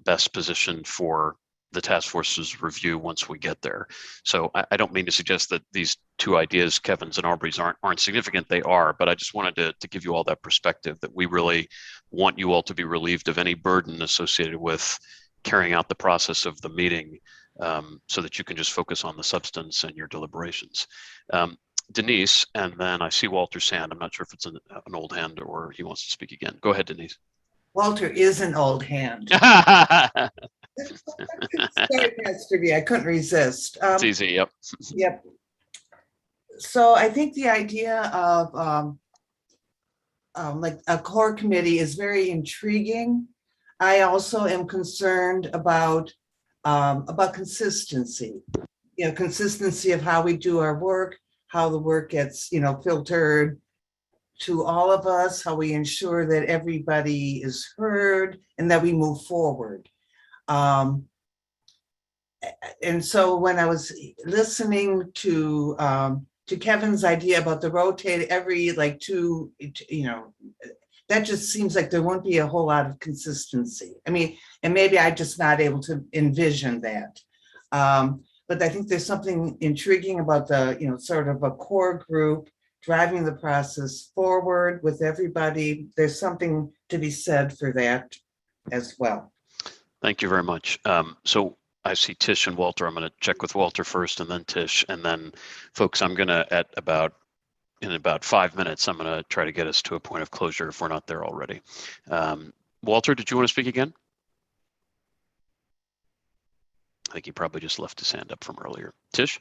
best positioned for the task force's review once we get there. So I don't mean to suggest that these 2 ideas, Kevin's and Aubrey's, aren't significant. They are, but I just wanted to give you all that perspective that we really want you all to be relieved of any burden associated with carrying out the process of the meeting, so that you can just focus on the substance and your deliberations. Denise, and then I see Walter's hand. I'm not sure if it's an old hand or he wants to speak again. Go ahead, Denise. Walter is an old hand. Sorry, Pastor B, I couldn't resist. It's easy, yep. Yep. So I think the idea of like a core committee is very intriguing. I also am concerned about consistency. Consistency of how we do our work, how the work gets, filtered, to all of us, how we ensure that everybody is heard and that we move forward. And so when I was listening to Kevin's idea about the rotate every like two, that just seems like there won't be a whole lot of consistency. I mean, and maybe I'm just not able to envision that. But I think there's something intriguing about the, sort of a core group driving the process forward with everybody. There's something to be said for that as well. Thank you very much. So I see Tish and Walter. I'm going to check with Walter first and then Tish. And then folks, I'm going to, in about 5 minutes, I'm going to try to get us to a point of closure if we're not there already. Walter, did you want to speak again? I think he probably just left his hand up from earlier. Tish?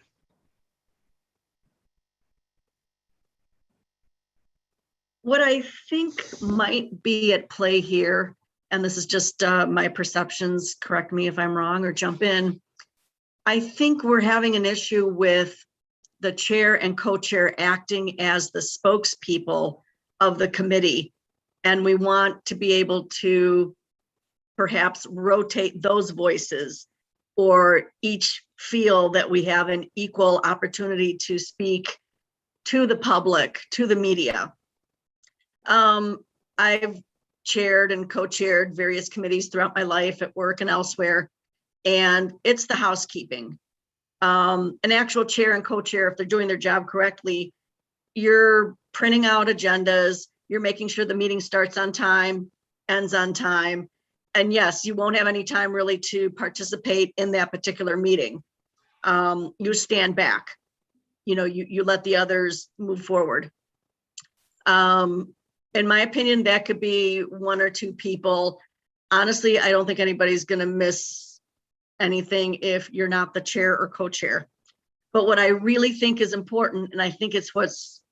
What I think might be at play here, and this is just my perceptions, correct me if I'm wrong or jump in. I think we're having an issue with the chair and co-chair acting as the spokespeople of the committee. And we want to be able to perhaps rotate those voices, or each feel that we have an equal opportunity to speak to the public, to the media. I've chaired and co-chaired various committees throughout my life at work and elsewhere, and it's the housekeeping. An actual chair and co-chair, if they're doing their job correctly, you're printing out agendas, you're making sure the meeting starts on time, ends on time. And yes, you won't have any time really to participate in that particular meeting. You stand back, you let the others move forward. In my opinion, that could be one or two people. Honestly, I don't think anybody's going to miss anything if you're not the chair or co-chair. But what I really think is important, and I think it's what's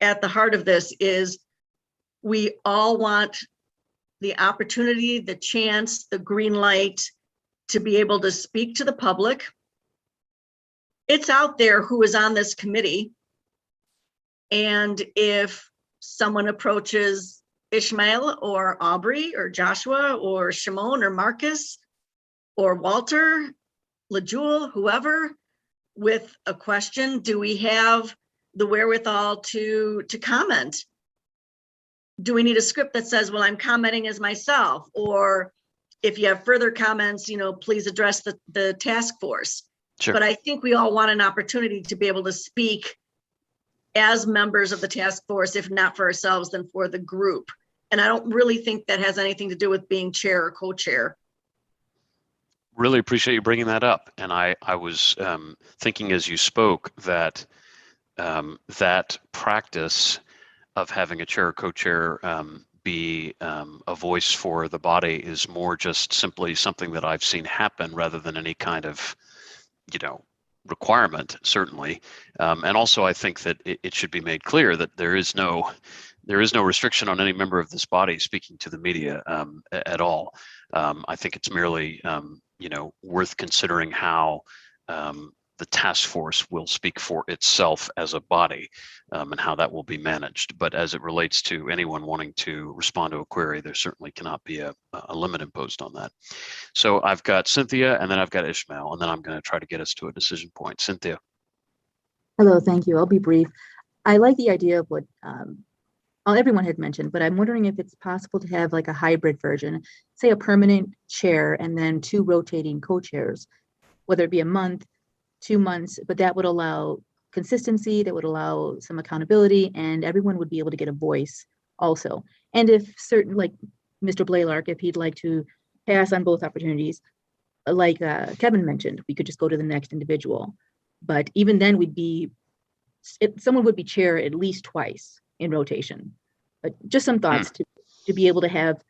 at the heart of this, is we all want the opportunity, the chance, the green light to be able to speak to the public. It's out there who is on this committee. And if someone approaches Ishmael or Aubrey or Joshua or Shimon or Marcus or Walter, LaJewel, whoever, with a question, do we have the wherewithal to comment? Do we need a script that says, well, I'm commenting as myself? Or if you have further comments, please address the task force. Sure. But I think we all want an opportunity to be able to speak as members of the task force, if not for ourselves, then for the group. And I don't really think that has anything to do with being chair or co-chair. Really appreciate you bringing that up. And I was thinking as you spoke that that practice of having a chair or co-chair be a voice for the body is more just simply something that I've seen happen rather than any kind of, requirement, certainly. And also I think that it should be made clear that there is no restriction on any member of this body speaking to the media at all. I think it's merely, worth considering how the task force will speak for itself as a body and how that will be managed. But as it relates to anyone wanting to respond to a query, there certainly cannot be a limit imposed on that. So I've got Cynthia and then I've got Ishmael, and then I'm going to try to get us to a decision point. Cynthia. Hello, thank you. I'll be brief. I like the idea of what everyone had mentioned, but I'm wondering if it's possible to have like a hybrid version, say a permanent chair and then 2 rotating co-chairs, whether it be a month, 2 months, but that would allow consistency, that would allow some accountability, and everyone would be able to get a voice also. And if certain, like Mr. Blaylark, if he'd like to pass on both opportunities, like Kevin mentioned, we could just go to the next individual. But even then someone would be chair at least twice in rotation. But just some thoughts to be able to have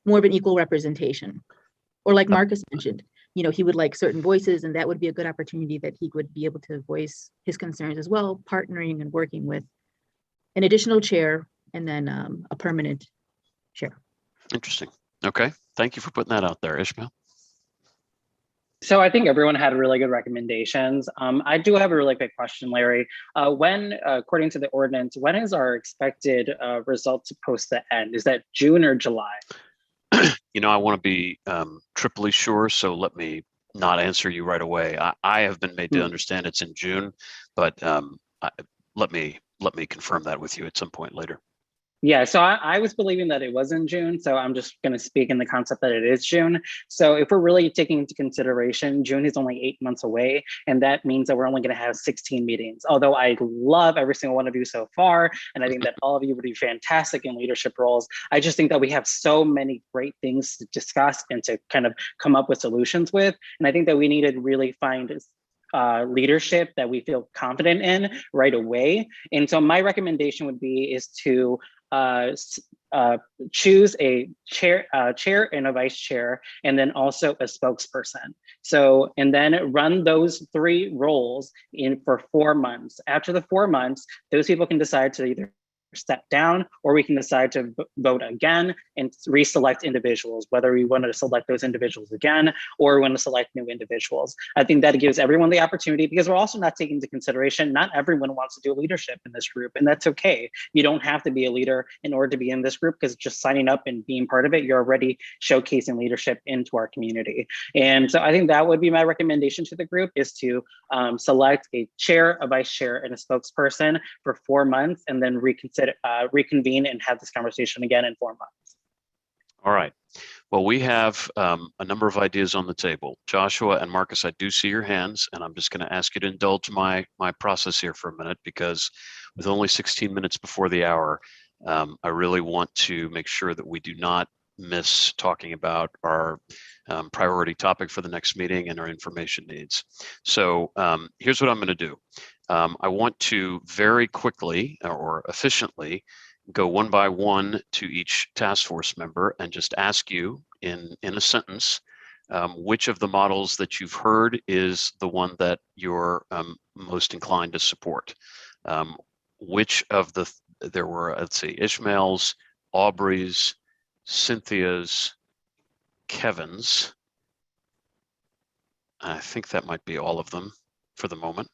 more of an equal representation. Or like Marcus mentioned, he would like certain voices, and that would be a good opportunity that he would be able to voice his concerns as well, partnering and working with an additional chair and then a permanent chair. Interesting. Okay. Thank you for putting that out there, Ishmael. So I think everyone had really good recommendations. I do have a really quick question, Larry. According to the ordinance, when is our expected result supposed to end? Is that June or July? You know, I want to be triply sure, so let me not answer you right away. I have been made to understand it's in June, but let me confirm that with you at some point later. Yeah, so I was believing that it was in June, so I'm just going to speak in the concept that it is June. So if we're really taking into consideration, June is only 8 months away, and that means that we're only going to have 16 meetings. Although I love every single one of you so far, and I think that all of you would be fantastic in leadership roles, I just think that we have so many great things to discuss and to kind of come up with solutions with. And I think that we need to really find leadership that we feel confident in right away. And so my recommendation would be is to choose a chair and a vice chair, and then also a spokesperson. So, and then run those 3 roles for 4 months. After the 4 months, those people can decide to either step down, or we can decide to vote again and reselect individuals, whether we want to select those individuals again, or we want to select new individuals. I think that gives everyone the opportunity, because we're also not taking into consideration, not everyone wants to do leadership in this group, and that's okay. You don't have to be a leader in order to be in this group, because just signing up and being part of it, you're already showcasing leadership into our community. And so I think that would be my recommendation to the group, is to select a chair, a vice chair, and a spokesperson for 4 months, and then reconvene and have this conversation again in 4 months. All right. Well, we have a number of ideas on the table. Joshua and Marcus, I do see your hands, and I'm just going to ask you to indulge my process here for a minute, because with only 16 minutes before the hour, I really want to make sure that we do not miss talking about our priority topic for the next meeting and our information needs. So here's what I'm going to do. I want to very quickly or efficiently go one by one to each task force member and just ask you in a sentence, which of the models that you've heard is the one that you're most inclined to support. Which of there were, let's see, Ishmael's, Aubrey's, Cynthia's, Kevin's. I think that might be all of them for the moment.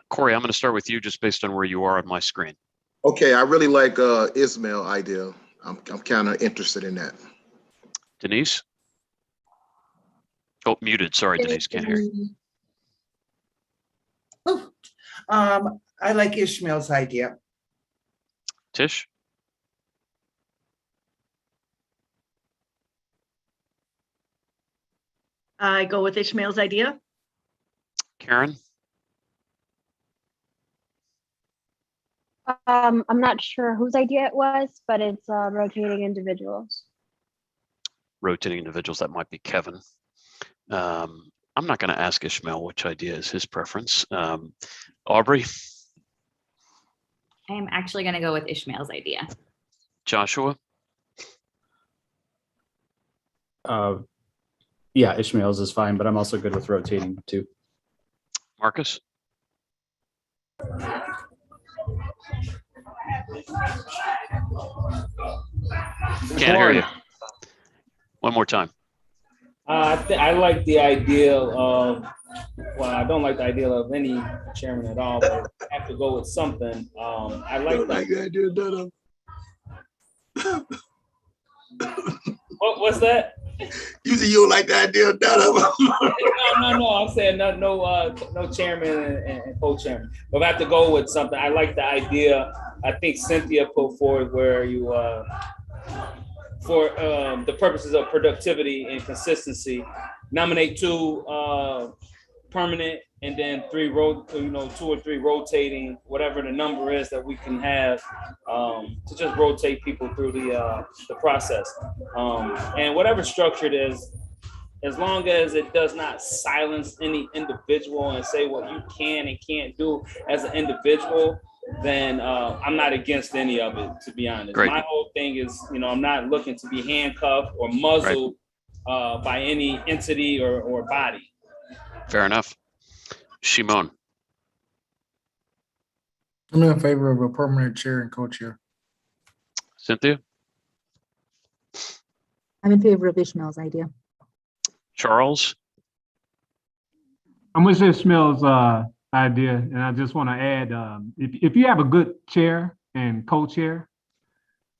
Corey, I'm going to start with you just based on where you are on my screen. Okay, I really like Ismail idea. I'm kind of interested in that. Denise? Oh, muted. Sorry, Denise, can't hear you. I like Ishmael's idea. Tish? I go with Ishmael's idea. Karen? I'm not sure whose idea it was, but it's rotating individuals. Rotating individuals, that might be Kevin. I'm not going to ask Ishmael which idea is his preference. Aubrey? I am actually going to go with Ishmael's idea. Joshua? Yeah, Ishmael's is fine, but I'm also good with rotating too. Marcus? Can't hear you. One more time. I like the idea of, well, I don't like the idea of any chairman at all, but I have to go with something. I like the idea of what's that? You see, you don't like the idea of No. I'm saying no chairman and co-chairman. But I have to go with something. I like the idea. I think Cynthia put forward where you, for the purposes of productivity and consistency, nominate 2 permanent, and then 2 or 3 rotating, whatever the number is that we can have, to just rotate people through the process. And whatever structure it is, as long as it does not silence any individual and say what you can and can't do as an individual, then I'm not against any of it, to be honest. Great. My whole thing is, I'm not looking to be handcuffed or muzzled by any entity or body. Fair enough. Shimon? I'm in favor of a permanent chair and co-chair. Cynthia? I'm in favor of Ishmael's idea. Charles? I'm with Ishmael's idea, and I just want to add, if you have a good chair and co-chair,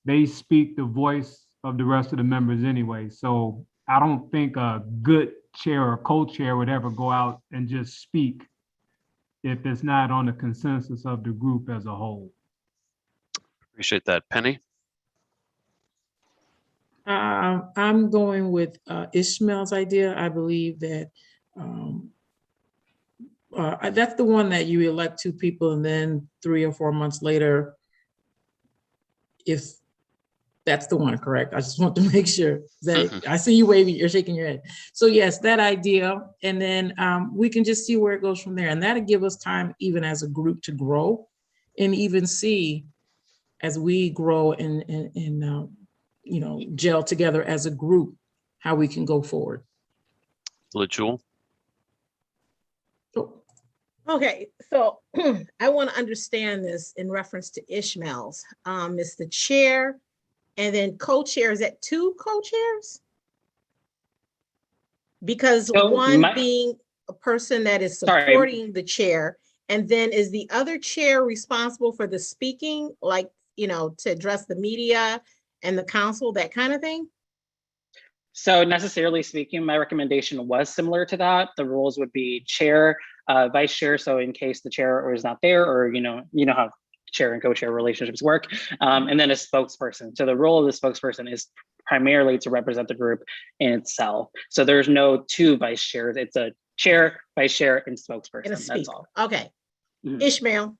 they speak the voice of the rest of the members anyway. So I don't think a good chair or co-chair would ever go out and just speak if it's not on the consensus of the group as a whole. Appreciate that. Penny? I'm going with Ishmael's idea. I believe that that's the one that you elect 2 people and then 3 or 4 months later, if that's the one, correct? I just want to make sure that I see you waving, you're shaking your head. So yes, that idea. And then we can just see where it goes from there. And that'll give us time, even as a group, to grow and even see as we grow and you know, gel together as a group, how we can go forward. LaJewel? Okay, so I want to understand this in reference to Ishmael's. It's the chair and then co-chair. Is that 2 co-chairs? Because So one being a person that is Sorry. supporting the chair, and then is the other chair responsible for the speaking, like, you know, to address the media and the council, that kind of thing? So necessarily speaking, my recommendation was similar to that. The rules would be chair, vice chair. So in case the chair is not there, or you know how chair and co-chair relationships work, and then a spokesperson. So the role of the spokesperson is primarily to represent the group in itself. So there's no 2 vice chairs. It's a chair, vice chair, and spokesperson. And a That's speaker. all. Okay. Ishmael.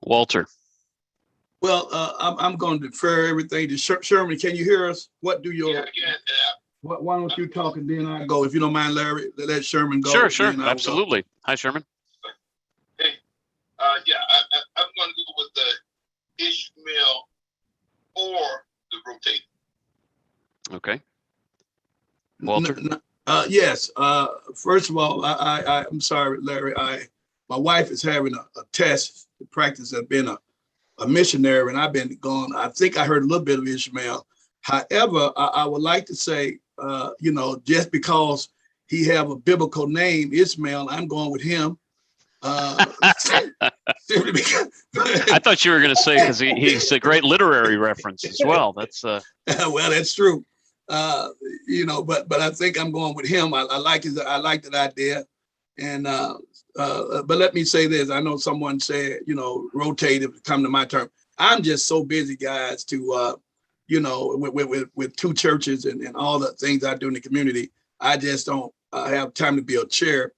Walter? Well, I'm going to defer everything to Sherman. Can you hear us? What do your, why don't you talk and then I go? If you don't mind, Larry, let Sherman go. Sure, then I'll go. absolutely. Hi, Sherman. Yeah, I'm going to go with the Ishmael or the rotating. Okay. Walter? Yes. First of all, I'm sorry, Larry. My wife is having a test to practice at being a missionary, and I've been gone. I think I heard a little bit of Ishmael. However, I would like to say, you know, just because he have a biblical name, Ishmael, I'm going with him. I thought you were going to say because he's a great literary reference as well. That's well, that's true. You know, but I think I'm going with him. I like that idea. And but let me say this. I know someone said, you know, rotate if it come to my turn. I'm just so busy, guys, to you know, with 2 churches and all the things I do in the community. I just don't have time to be a chair.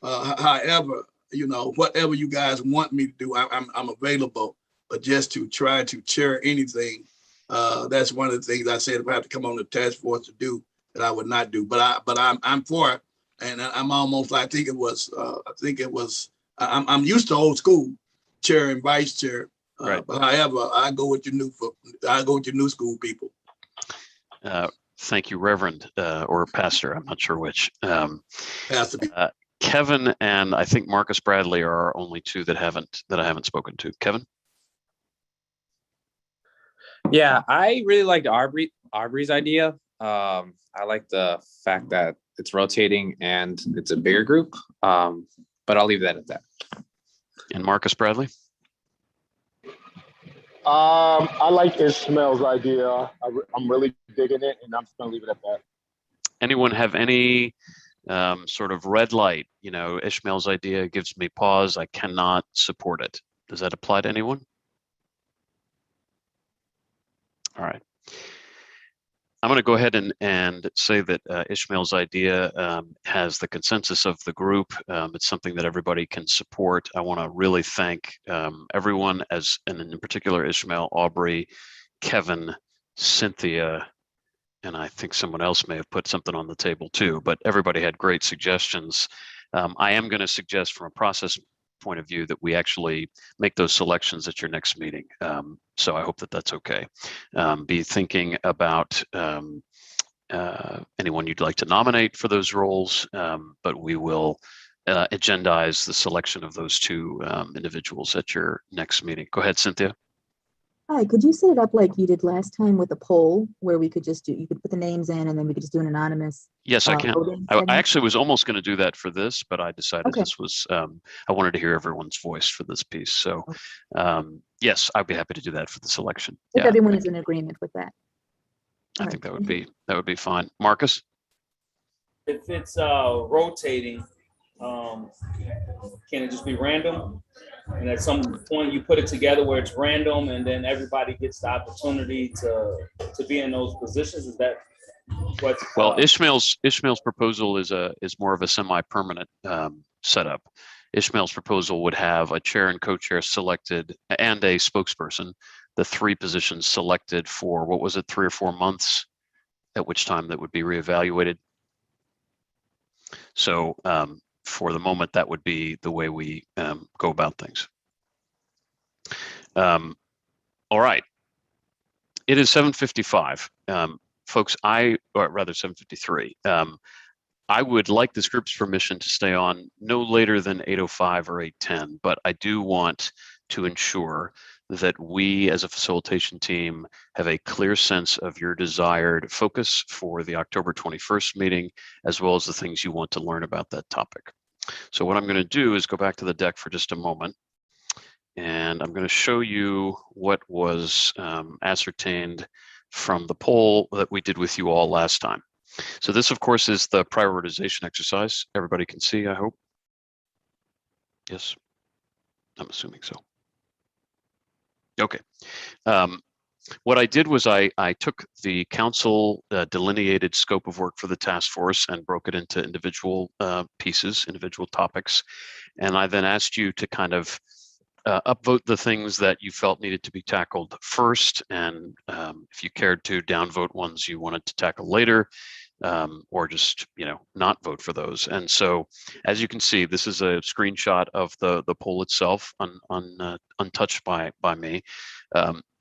However, you know, whatever you guys want me to do, I'm available. But just to try to chair anything, that's one of the things I said if I have to come on the task force to do that I would not do. But I'm for it, and I'm almost like I'm used to old school chair and vice chair. Right. But however, I go with your new school people. Thank you, Reverend or Pastor. I'm not sure which. Pastor. Kevin and I think Marcus Bradley are our only 2 that I haven't spoken to. Kevin? Yeah, I really liked Aubrey's idea. I like the fact that it's rotating and it's a bigger group. But I'll leave that at that. And Marcus Bradley? I like Ishmael's idea. I'm really digging it, and I'm just gonna leave it at that. Anyone have any sort of red light? You know, Ishmael's idea gives me pause. I cannot support it. Does that apply to anyone? All right. I'm going to go ahead and say that Ishmael's idea has the consensus of the group. It's something that everybody can support. I want to really thank everyone, and in particular Ishmael, Aubrey, Kevin, Cynthia, and I think someone else may have put something on the table too, but everybody had great suggestions. I am going to suggest from a process point of view that we actually make those selections at your next meeting. So I hope that that's okay. Be thinking about anyone you'd like to nominate for those roles, but we will agendize the selection of those 2 individuals at your next meeting. Go ahead, Cynthia. Hi, could you set it up like you did last time with a poll where we could just do, you could put the names in and then we could just do an anonymous? Yes, I can. voting I segment? actually was almost going to do that for this, but I decided Okay. this was, I wanted to hear everyone's voice for this piece. So yes, I'd be happy to do that for the selection. If Yeah, everyone is in agreement with that. I think that would be fine. Marcus? If it's rotating, can it just be random? And at some point you put it together where it's random and then everybody gets the opportunity to be in those positions? Is that what's Well, Ishmael's proposal is more of a semi-permanent setup. Ishmael's proposal would have a chair and co-chair selected and a spokesperson, the 3 positions selected for, what was it, 3 or 4 months, at which time that would be reevaluated. So for the moment, that would be the way we go about things. All right. It is 7:55. Folks, or rather 7:53. I would like this group's permission to stay on no later than 8:05 or 8:10, but I do want to ensure that we as a facilitation team have a clear sense of your desired focus for the October 21st meeting, as well as the things you want to learn about that topic. So what I'm going to do is go back to the deck for just a moment, and I'm going to show you what was ascertained from the poll that we did with you all last time. So this, of course, is the prioritization exercise. Everybody can see, I hope. Yes, I'm assuming so. Okay. What I did was I took the council delineated scope of work for the task force and broke it into individual pieces, individual topics. And I then asked you to kind of upvote the things that you felt needed to be tackled first. And if you cared to downvote ones you wanted to tackle later, or just, not vote for those. And so, as you can see, this is a screenshot of the poll itself, untouched by me.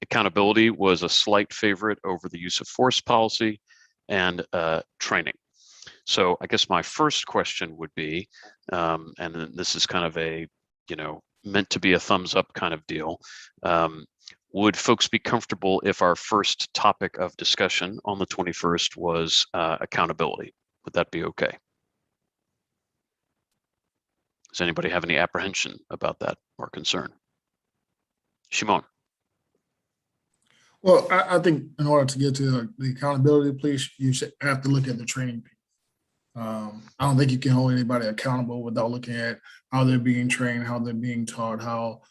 Accountability was a slight favorite over the use of force policy and training. So I guess my first question would be, and then this is kind of a, meant to be a thumbs up kind of deal. Would folks be comfortable if our first topic of discussion on the 21st was accountability? Would that be okay? Does anybody have any apprehension about that or concern? Shimon. Well, I think in order to get to the accountability piece, you should have to look at the training piece. I don't think you can hold anybody accountable without looking at how they're being trained, how they're being taught, how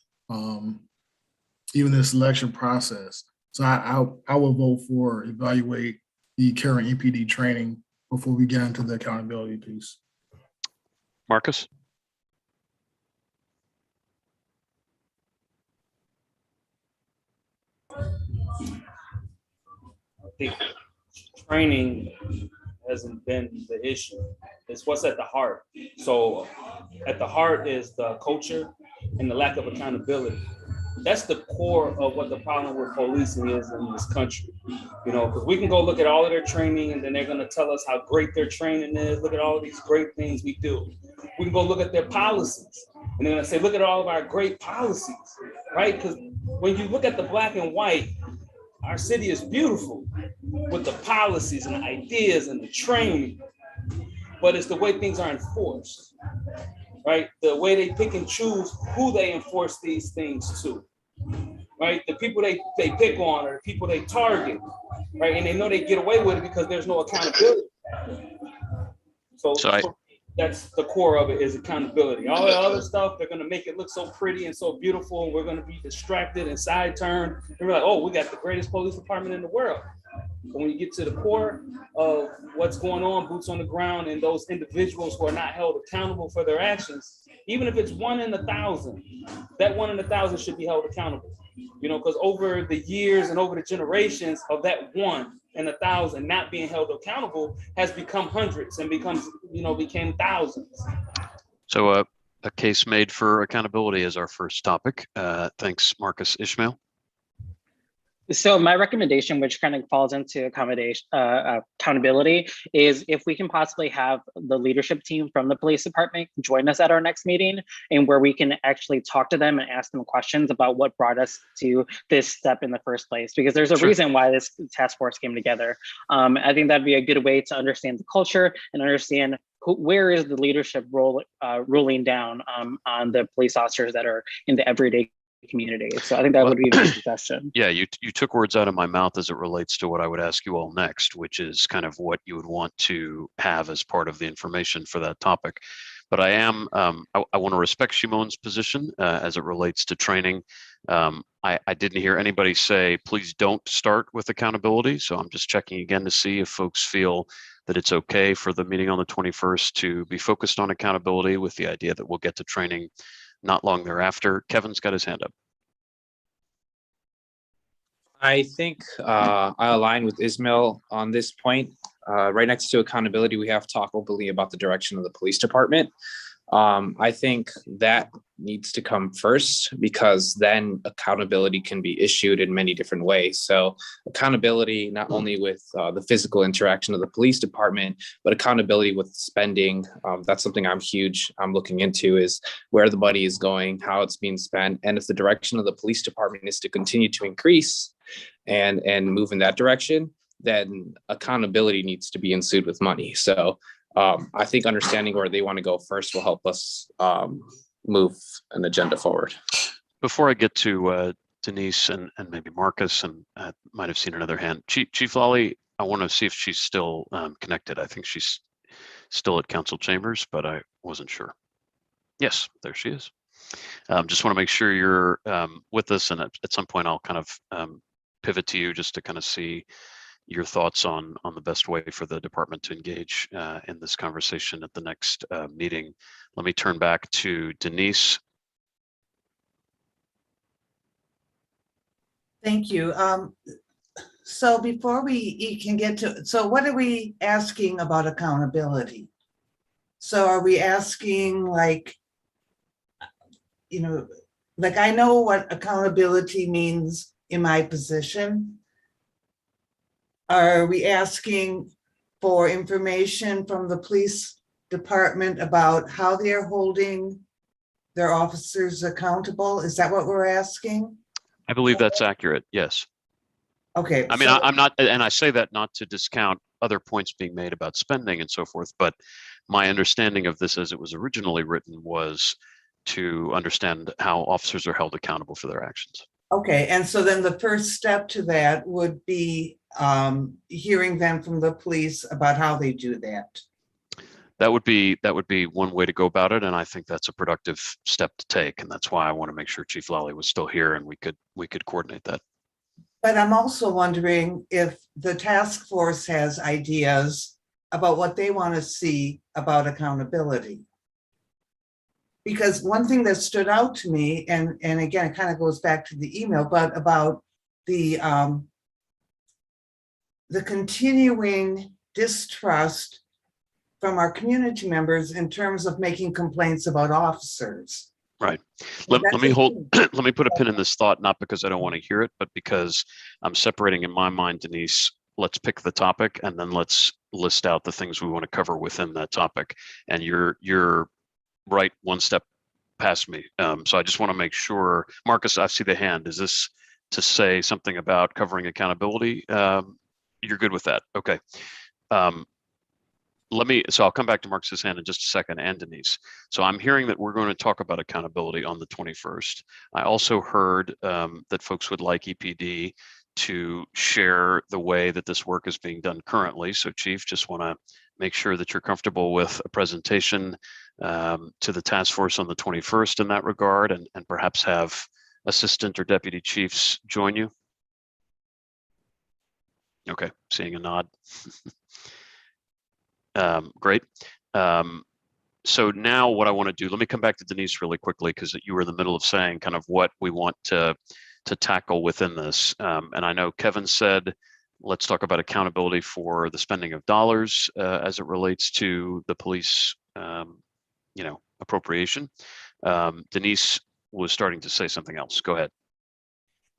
even the selection process. So I would vote for evaluate the current EPD training before we get into the accountability piece. Marcus? I think training hasn't been the issue. It's what's at the heart. So at the heart is the culture and the lack of accountability. That's the core of what the problem with policing is in this country. Because we can go look at all of their training and then they're going to tell us how great their training is. Look at all of these great things we do. We can go look at their policies and they're going to say, look at all of our great policies, right? Because when you look at the black and white, our city is beautiful with the policies and the ideas and the training, but it's the way things are enforced, right? The way they pick and choose who they enforce these things to, right? The people they pick on are the people they target, right? And they know they get away with it because there's no accountability. So that's the core of it, is accountability. All the other stuff, they're gonna make it look so pretty and so beautiful, and we're gonna be distracted and side turned. And we're like, oh, we got the greatest police department in the world. But when you get to the core of what's going on, boots on the ground, and those individuals who are not held accountable for their actions, even if it's 1 in 1,000, that 1 in 1,000 should be held accountable. Because over the years and over the generations of that 1 in 1,000 not being held accountable has become hundreds and became thousands. So a case made for accountability is our first topic. Thanks, Marcus. Ishmael? So my recommendation, which kind of falls into accountability, is if we can possibly have the leadership team from the police department join us at our next meeting, and where we can actually talk to them and ask them questions about what brought us to this step in the first place, because there's a reason why this task force came together. I think that'd be a good way to understand the culture and understand where is the leadership role ruling down on the police officers that are in the everyday community. So I think that would be my suggestion. Yeah, you took words out of my mouth as it relates to what I would ask you all next, which is kind of what you would want to have as part of the information for that topic. But I am, I want to respect Shimon's position as it relates to training. I didn't hear anybody say, please don't start with accountability. So I'm just checking again to see if folks feel that it's okay for the meeting on the 21st to be focused on accountability, with the idea that we'll get to training not long thereafter. Kevin's got his hand up. I think I align with Ismail on this point. Right next to accountability, we have talked openly about the direction of the police department. I think that needs to come first, because then accountability can be issued in many different ways. So accountability, not only with the physical interaction of the police department, but accountability with spending. That's something I'm looking into, is where the money is going, how it's being spent. And if the direction of the police department is to continue to increase and move in that direction, then accountability needs to be ensued with money. So I think understanding where they want to go first will help us move an agenda forward. Before I get to Denise and maybe Marcus, and I might have seen another hand, Chief Lawley, I want to see if she's still connected. I think she's still at council chambers, but I wasn't sure. Yes, there she is. Just want to make sure you're with us, and at some point I'll kind of pivot to you just to kind of see your thoughts on the best way for the department to engage in this conversation at the next meeting. Let me turn back to Denise. Thank you. So before we can get to, so what are we asking about accountability? So are we asking, like, you know, like, I know what accountability means in my position. Are we asking for information from the police department about how they are holding their officers accountable? Is that what we're asking? I believe that's accurate, yes. Okay. I mean, I'm not, and I say that not to discount other points being made about spending and so forth, but my understanding of this as it was originally written was to understand how officers are held accountable for their actions. Okay, and so then the first step to that would be hearing them from the police about how they do that. That would be one way to go about it, and I think that's a productive step to take, and that's why I want to make sure Chief Lawley was still here and we could coordinate that. But I'm also wondering if the task force has ideas about what they want to see about accountability. Because one thing that stood out to me, and again, it kind of goes back to the email, but about the continuing distrust from our community members in terms of making complaints about officers. Right. Let me put a pin in this thought, not because I don't want to hear it, but because I'm separating in my mind, Denise. Let's pick the topic and then let's list out the things we want to cover within that topic. And you're right one step past me. So I just want to make sure, Marcus, I see the hand. Is this to say something about covering accountability? You're good with that. Okay. So I'll come back to Marcus's hand in just a second, and Denise. So I'm hearing that we're going to talk about accountability on the 21st. I also heard that folks would like EPD to share the way that this work is being done currently. So Chief, just want to make sure that you're comfortable with a presentation to the task force on the 21st in that regard, and perhaps have assistant or deputy chiefs join you. Okay, seeing a nod. Great. So now what I want to do, let me come back to Denise really quickly, because you were in the middle of saying kind of what we want to tackle within this. And I know Kevin said, let's talk about accountability for the spending of dollars as it relates to the police, appropriation. Denise was starting to say something else. Go ahead.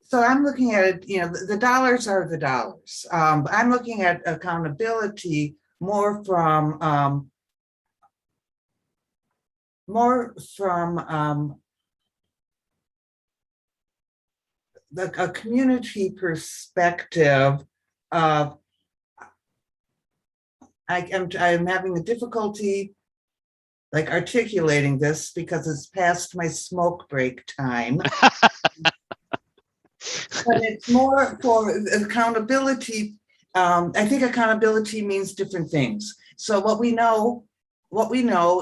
So I'm looking at it, the dollars are the dollars. I'm looking at accountability more from a community perspective of I'm having a difficulty like articulating this because it's past my smoke break time. But it's more for accountability. I think accountability means different things. So what we know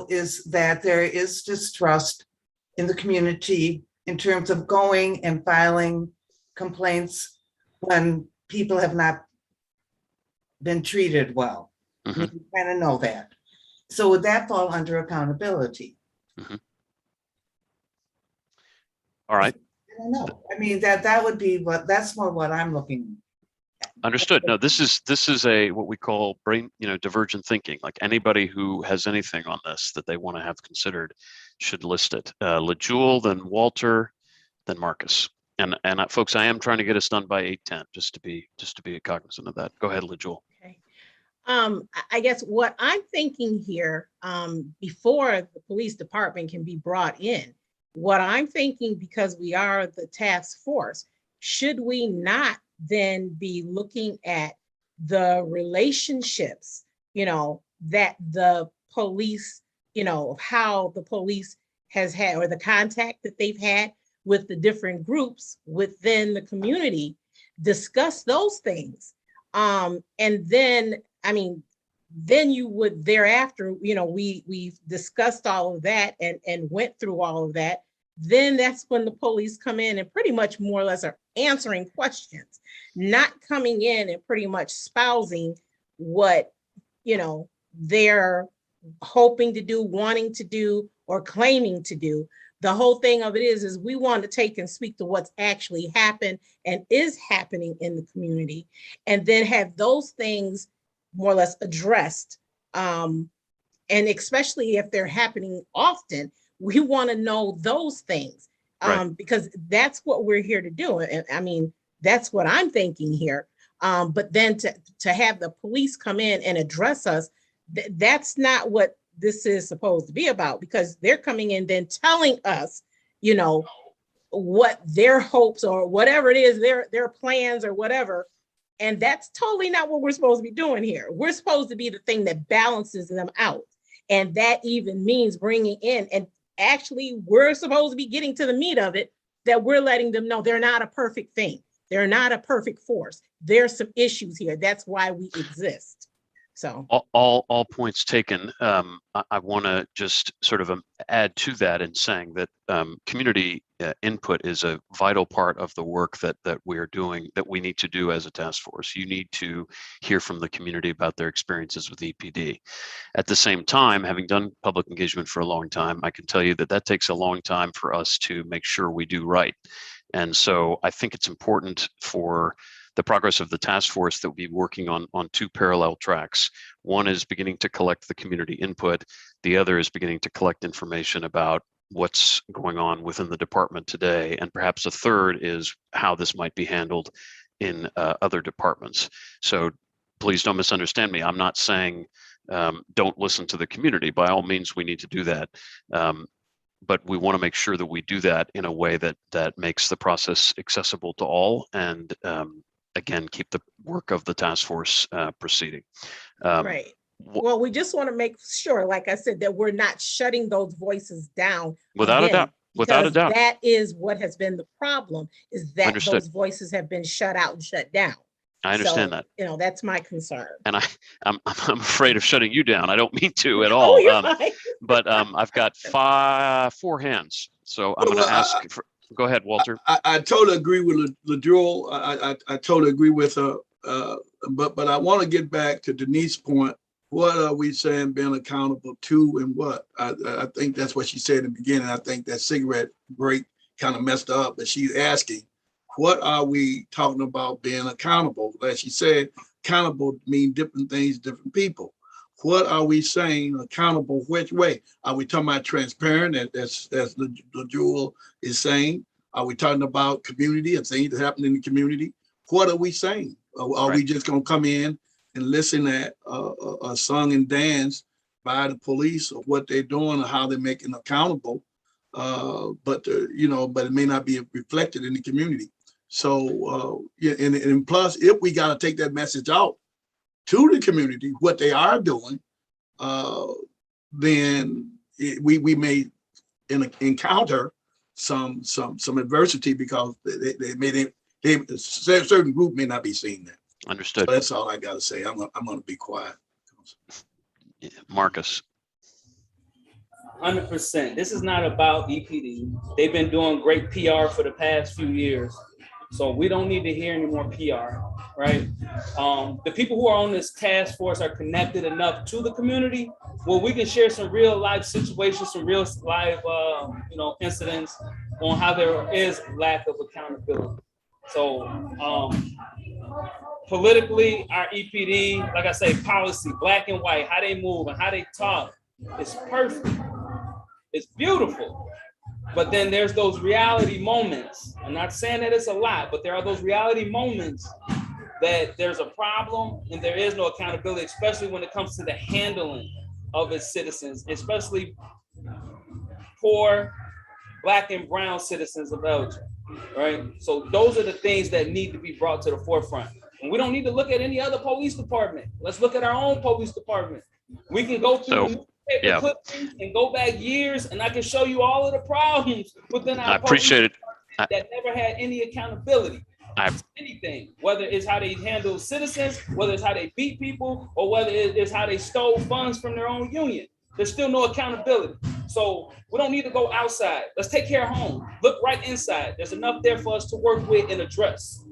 is that there is distrust in the community in terms of going and filing complaints when people have not been treated well. You kind of know that. So would that fall under accountability? All right. I don't know. I mean, that would be that's more what I'm looking at. Understood. No, this is a what we call brain, divergent thinking. Like anybody who has anything on this that they want to have considered should list it. LaJewel, then Walter, then Marcus. And folks, I am trying to get us done by 8:10, just to be cognizant of that. Go ahead, LaJewel. Okay. I guess what I'm thinking here, before the police department can be brought in, what I'm thinking, because we are the task force, should we not then be looking at the relationships, that the police, how the police has had, or the contact that they've had with the different groups within the community, discuss those things. And then, then you would thereafter, we've discussed all of that and went through all of that. Then that's when the police come in and pretty much more or less are answering questions, not coming in and pretty much espousing what, they're hoping to do, wanting to do, or claiming to do. The whole thing of it is we want to take and speak to what's actually happened and is happening in the community, and then have those things more or less addressed. And especially if they're happening often, we want to know those things, because that's what we're here to do. And that's what I'm thinking here. But then to have the police come in and address us, that's not what this is supposed to be about, because they're coming in then telling us, what their hopes or whatever it is, their plans or whatever. And that's totally not what we're supposed to be doing here. We're supposed to be the thing that balances them out. And that even means bringing in, and actually we're supposed to be getting to the meat of it, that we're letting them know they're not a perfect thing. They're not a perfect force. There's some issues here. That's why we exist. So all points taken. I want to just sort of add to that in saying that community input is a vital part of the work that we are doing, that we need to do as a task force. You need to hear from the community about their experiences with EPD. At the same time, having done public engagement for a long time, I can tell you that takes a long time for us to make sure we do right. And so I think it's important for the progress of the task force that we'll be working on two parallel tracks. One is beginning to collect the community input. The other is beginning to collect information about what's going on within the department today. And perhaps a third is how this might be handled in other departments. So please don't misunderstand me. I'm not saying don't listen to the community. By all means, we need to do that. But we want to make sure that we do that in a way that makes the process accessible to all, and again, keep the work of the task force proceeding. Right. Well, we just want to make sure, like I said, that we're not shutting those voices down. Without a doubt. Without a doubt. That is what has been the problem, is that Understood. Those voices have been shut out and shut down. I understand that. That's my concern. And I'm afraid of shutting you down. I don't mean to at all. But I've got 4 hands. So I'm going to ask for. Go ahead, Walter. I totally agree with LaJewel. I totally agree with her. But I want to get back to Denise's point. What are we saying being accountable to, and what? I think that's what she said in the beginning. I think that cigarette break kind of messed up, but she's asking, what are we talking about being accountable? Like she said, accountable mean different things, different people. What are we saying accountable? Which way? Are we talking about transparent, as LaJewel is saying? Are we talking about community and things that happen in the community? What are we saying? Are we just gonna come in and listen at a song and dance by the police of what they're doing or how they're making accountable? But it may not be reflected in the community. So and plus, if we got to take that message out to the community, what they are doing, then we may encounter some adversity because a certain group may not be seeing that. Understood. So that's all I got to say. I'm going to be quiet. Yeah, Marcus. 100%. This is not about EPD. They've been doing great PR for the past few years. So we don't need to hear any more PR, right? The people who are on this task force are connected enough to the community where we can share some real life situations, some real live, incidents on how there is lack of accountability. So politically, our EPD, like I say, policy, black and white, how they move and how they talk, it's perfect. It's beautiful. But then there's those reality moments. I'm not saying that it's a lot, but there are those reality moments that there's a problem and there is no accountability, especially when it comes to the handling of its citizens, especially poor Black and brown citizens of Belgium, right? So those are the things that need to be brought to the forefront. And we don't need to look at any other police department. Let's look at our own police department. We can go through clippings and go back years, and I can show you all of the problems within our I appreciate it. that never had any accountability. Anything, whether it's how they handle citizens, whether it's how they beat people, or whether it's how they stole funds from their own union. There's still no accountability. So we don't need to go outside. Let's take care of home. Look right inside. There's enough there for us to work with and address.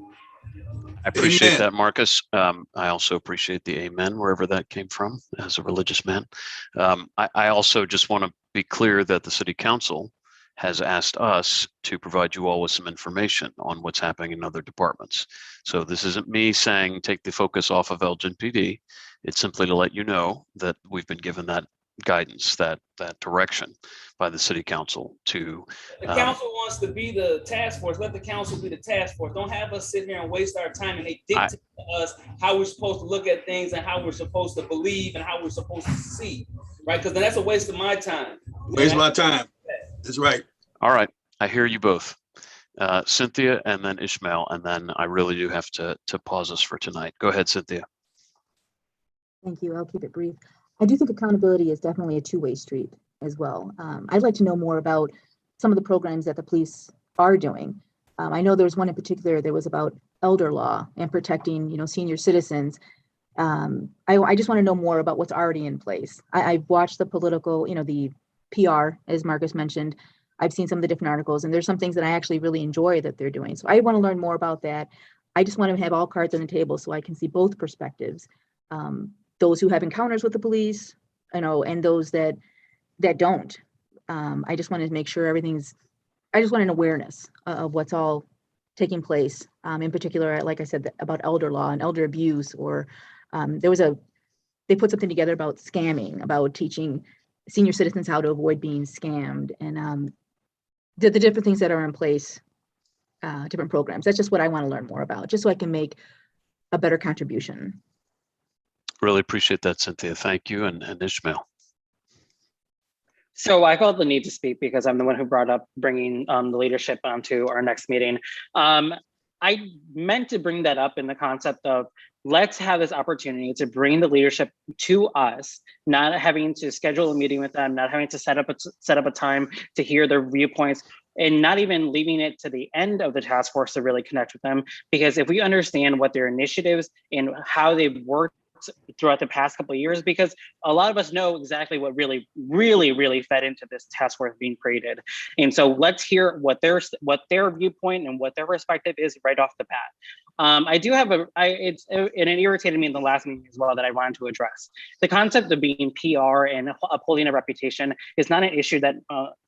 I appreciate that, Marcus. I also appreciate the amen, wherever that came from, as a religious man. I also just want to be clear that the City Council has asked us to provide you all with some information on what's happening in other departments. So this isn't me saying take the focus off of Elgin PD. It's simply to let you know that we've been given that guidance, that direction by the City Council to. The council wants to be the task force. Let the council be the task force. Don't have us sit here and waste our time and they dictate to us how we're supposed to look at things and how we're supposed to believe and how we're supposed to see, right? Because then that's a waste of my time. Waste my time. That's right. All right, I hear you both. Cynthia and then Ishmael, and then I really do have to pause us for tonight. Go ahead, Cynthia. Thank you. I'll keep it brief. I do think accountability is definitely a two-way street as well. I'd like to know more about some of the programs that the police are doing. I know there's one in particular that was about elder law and protecting, senior citizens. I just want to know more about what's already in place. I've watched the political, the PR, as Marcus mentioned. I've seen some of the different articles, and there's some things that I actually really enjoy that they're doing. So I want to learn more about that. I just want to have all cards on the table so I can see both perspectives. Those who have encounters with the police, and those that don't. I just want to make sure I just want an awareness of what's all taking place. In particular, like I said, about elder law and elder abuse, or they put something together about scamming, about teaching senior citizens how to avoid being scammed, and the different things that are in place, different programs. That's just what I want to learn more about, just so I can make a better contribution. Really appreciate that, Cynthia. Thank you. And Ishmael. So I felt the need to speak because I'm the one who brought up bringing the leadership onto our next meeting. I meant to bring that up in the concept of let's have this opportunity to bring the leadership to us, not having to schedule a meeting with them, not having to set up a time to hear their viewpoints, and not even leaving it to the end of the task force to really connect with them. Because if we understand what their initiatives and how they've worked throughout the past couple of years, because a lot of us know exactly what really fed into this task force being created. And so let's hear what their viewpoint and what their perspective is right off the bat. I do have and it irritated me in the last meeting as well that I wanted to address. The concept of being PR and upholding a reputation is not an issue that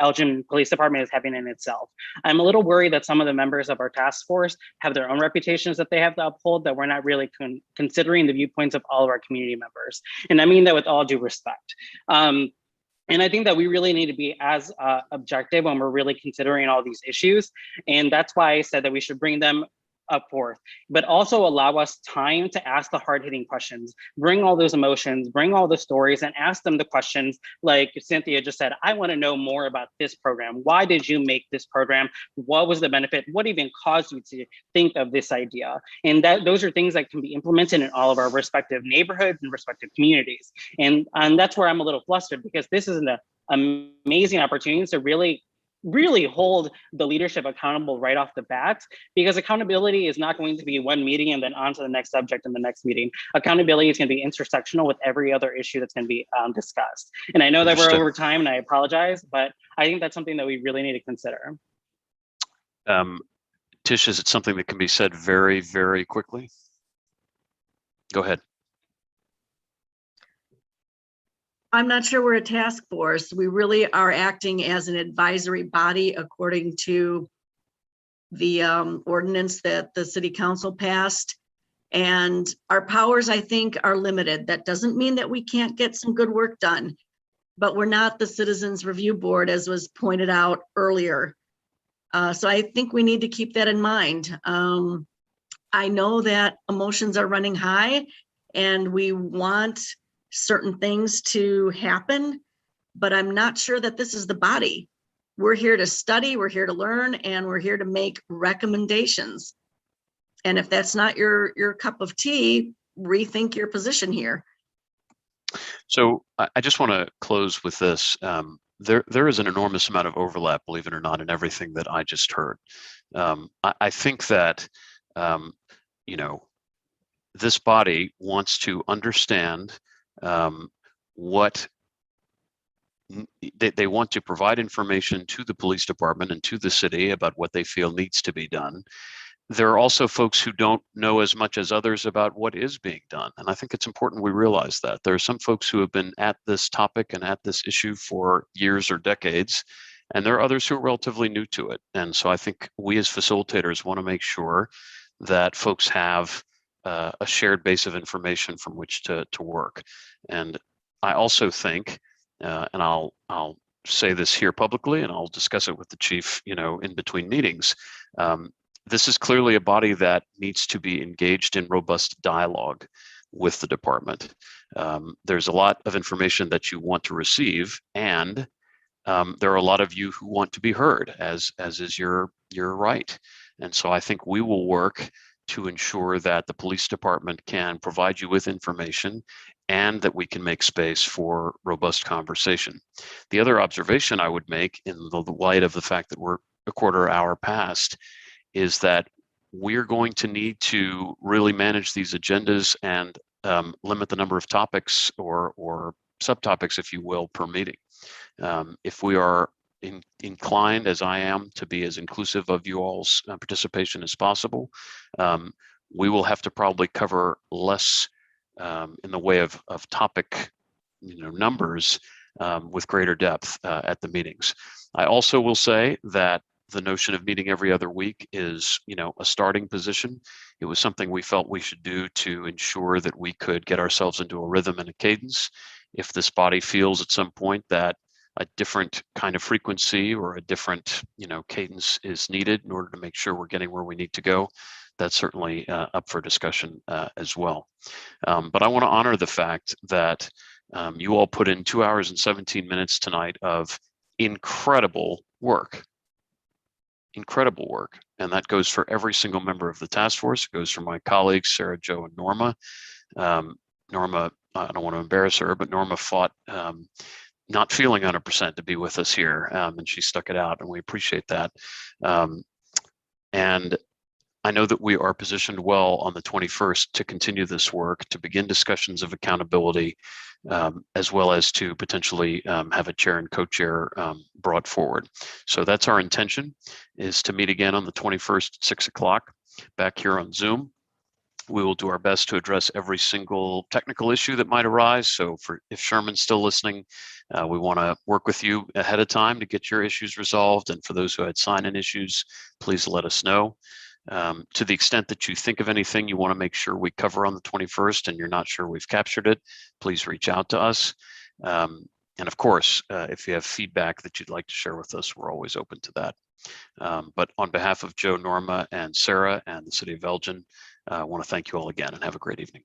Elgin Police Department is having in itself. I'm a little worried that some of the members of our task force have their own reputations that they have to uphold, that we're not really considering the viewpoints of all of our community members. And I mean that with all due respect. And I think that we really need to be as objective when we're really considering all these issues. And that's why I said that we should bring them up forth, but also allow us time to ask the hard-hitting questions, bring all those emotions, bring all the stories, and ask them the questions like Cynthia just said. I want to know more about this program. Why did you make this program? What was the benefit? What even caused you to think of this idea? And those are things that can be implemented in all of our respective neighborhoods and respective communities. And that's where I'm a little flustered, because this is an amazing opportunity to really hold the leadership accountable right off the bat, because accountability is not going to be one meeting and then on to the next subject in the next meeting. Accountability is going to be intersectional with every other issue that's going to be discussed. And I know that we're over time, and I apologize, but I think that's something that we really need to consider. Tish, is it something that can be said very, very quickly? Go ahead. I'm not sure we're a task force. We really are acting as an advisory body according to the ordinance that the city council passed. And our powers, I think, are limited. That doesn't mean that we can't get some good work done, but we're not the Citizens Review Board, as was pointed out earlier. So I think we need to keep that in mind. I know that emotions are running high and we want certain things to happen, but I'm not sure that this is the body. We're here to study, we're here to learn, and we're here to make recommendations. And if that's not your cup of tea, rethink your position here. So I just want to close with this. There is an enormous amount of overlap, believe it or not, in everything that I just heard. I think that, this body wants to understand what they want to provide information to the police department and to the city about what they feel needs to be done. There are also folks who don't know as much as others about what is being done. And I think it's important we realize that. There are some folks who have been at this topic and at this issue for years or decades, and there are others who are relatively new to it. And so I think we as facilitators want to make sure that folks have a shared base of information from which to work. And I also think, and I'll say this here publicly, and I'll discuss it with the chief, in between meetings. This is clearly a body that needs to be engaged in robust dialogue with the department. There's a lot of information that you want to receive, and there are a lot of you who want to be heard, as is your right. And so I think we will work to ensure that the police department can provide you with information and that we can make space for robust conversation. The other observation I would make, in the light of the fact that we're a quarter hour past, is that we're going to need to really manage these agendas and limit the number of topics or subtopics, if you will, per meeting. If we are inclined, as I am, to be as inclusive of you all's participation as possible, we will have to probably cover less in the way of topic numbers with greater depth at the meetings. I also will say that the notion of meeting every other week is, a starting position. It was something we felt we should do to ensure that we could get ourselves into a rhythm and a cadence. If this body feels at some point that a different kind of frequency or a different, cadence is needed in order to make sure we're getting where we need to go, that's certainly up for discussion as well. But I want to honor the fact that you all put in 2 hours and 17 minutes tonight of incredible work. Incredible work. And that goes for every single member of the task force. It goes for my colleagues, Sarah, Joe, and Norma. Norma, I don't want to embarrass her, but Norma fought not feeling 100% to be with us here, and she stuck it out, and we appreciate that. And I know that we are positioned well on the 21st to continue this work, to begin discussions of accountability, as well as to potentially have a chair and co-chair brought forward. So that's our intention, is to meet again on the 21st at 6 o'clock back here on Zoom. We will do our best to address every single technical issue that might arise. So if Sherman's still listening, we want to work with you ahead of time to get your issues resolved. And for those who had sign-in issues, please let us know. To the extent that you think of anything you want to make sure we cover on the 21st and you're not sure we've captured it, please reach out to us. And of course, if you have feedback that you'd like to share with us, we're always open to that. But on behalf of Joe, Norma, and Sarah, and the City of Elgin, I want to thank you all again and have a great evening.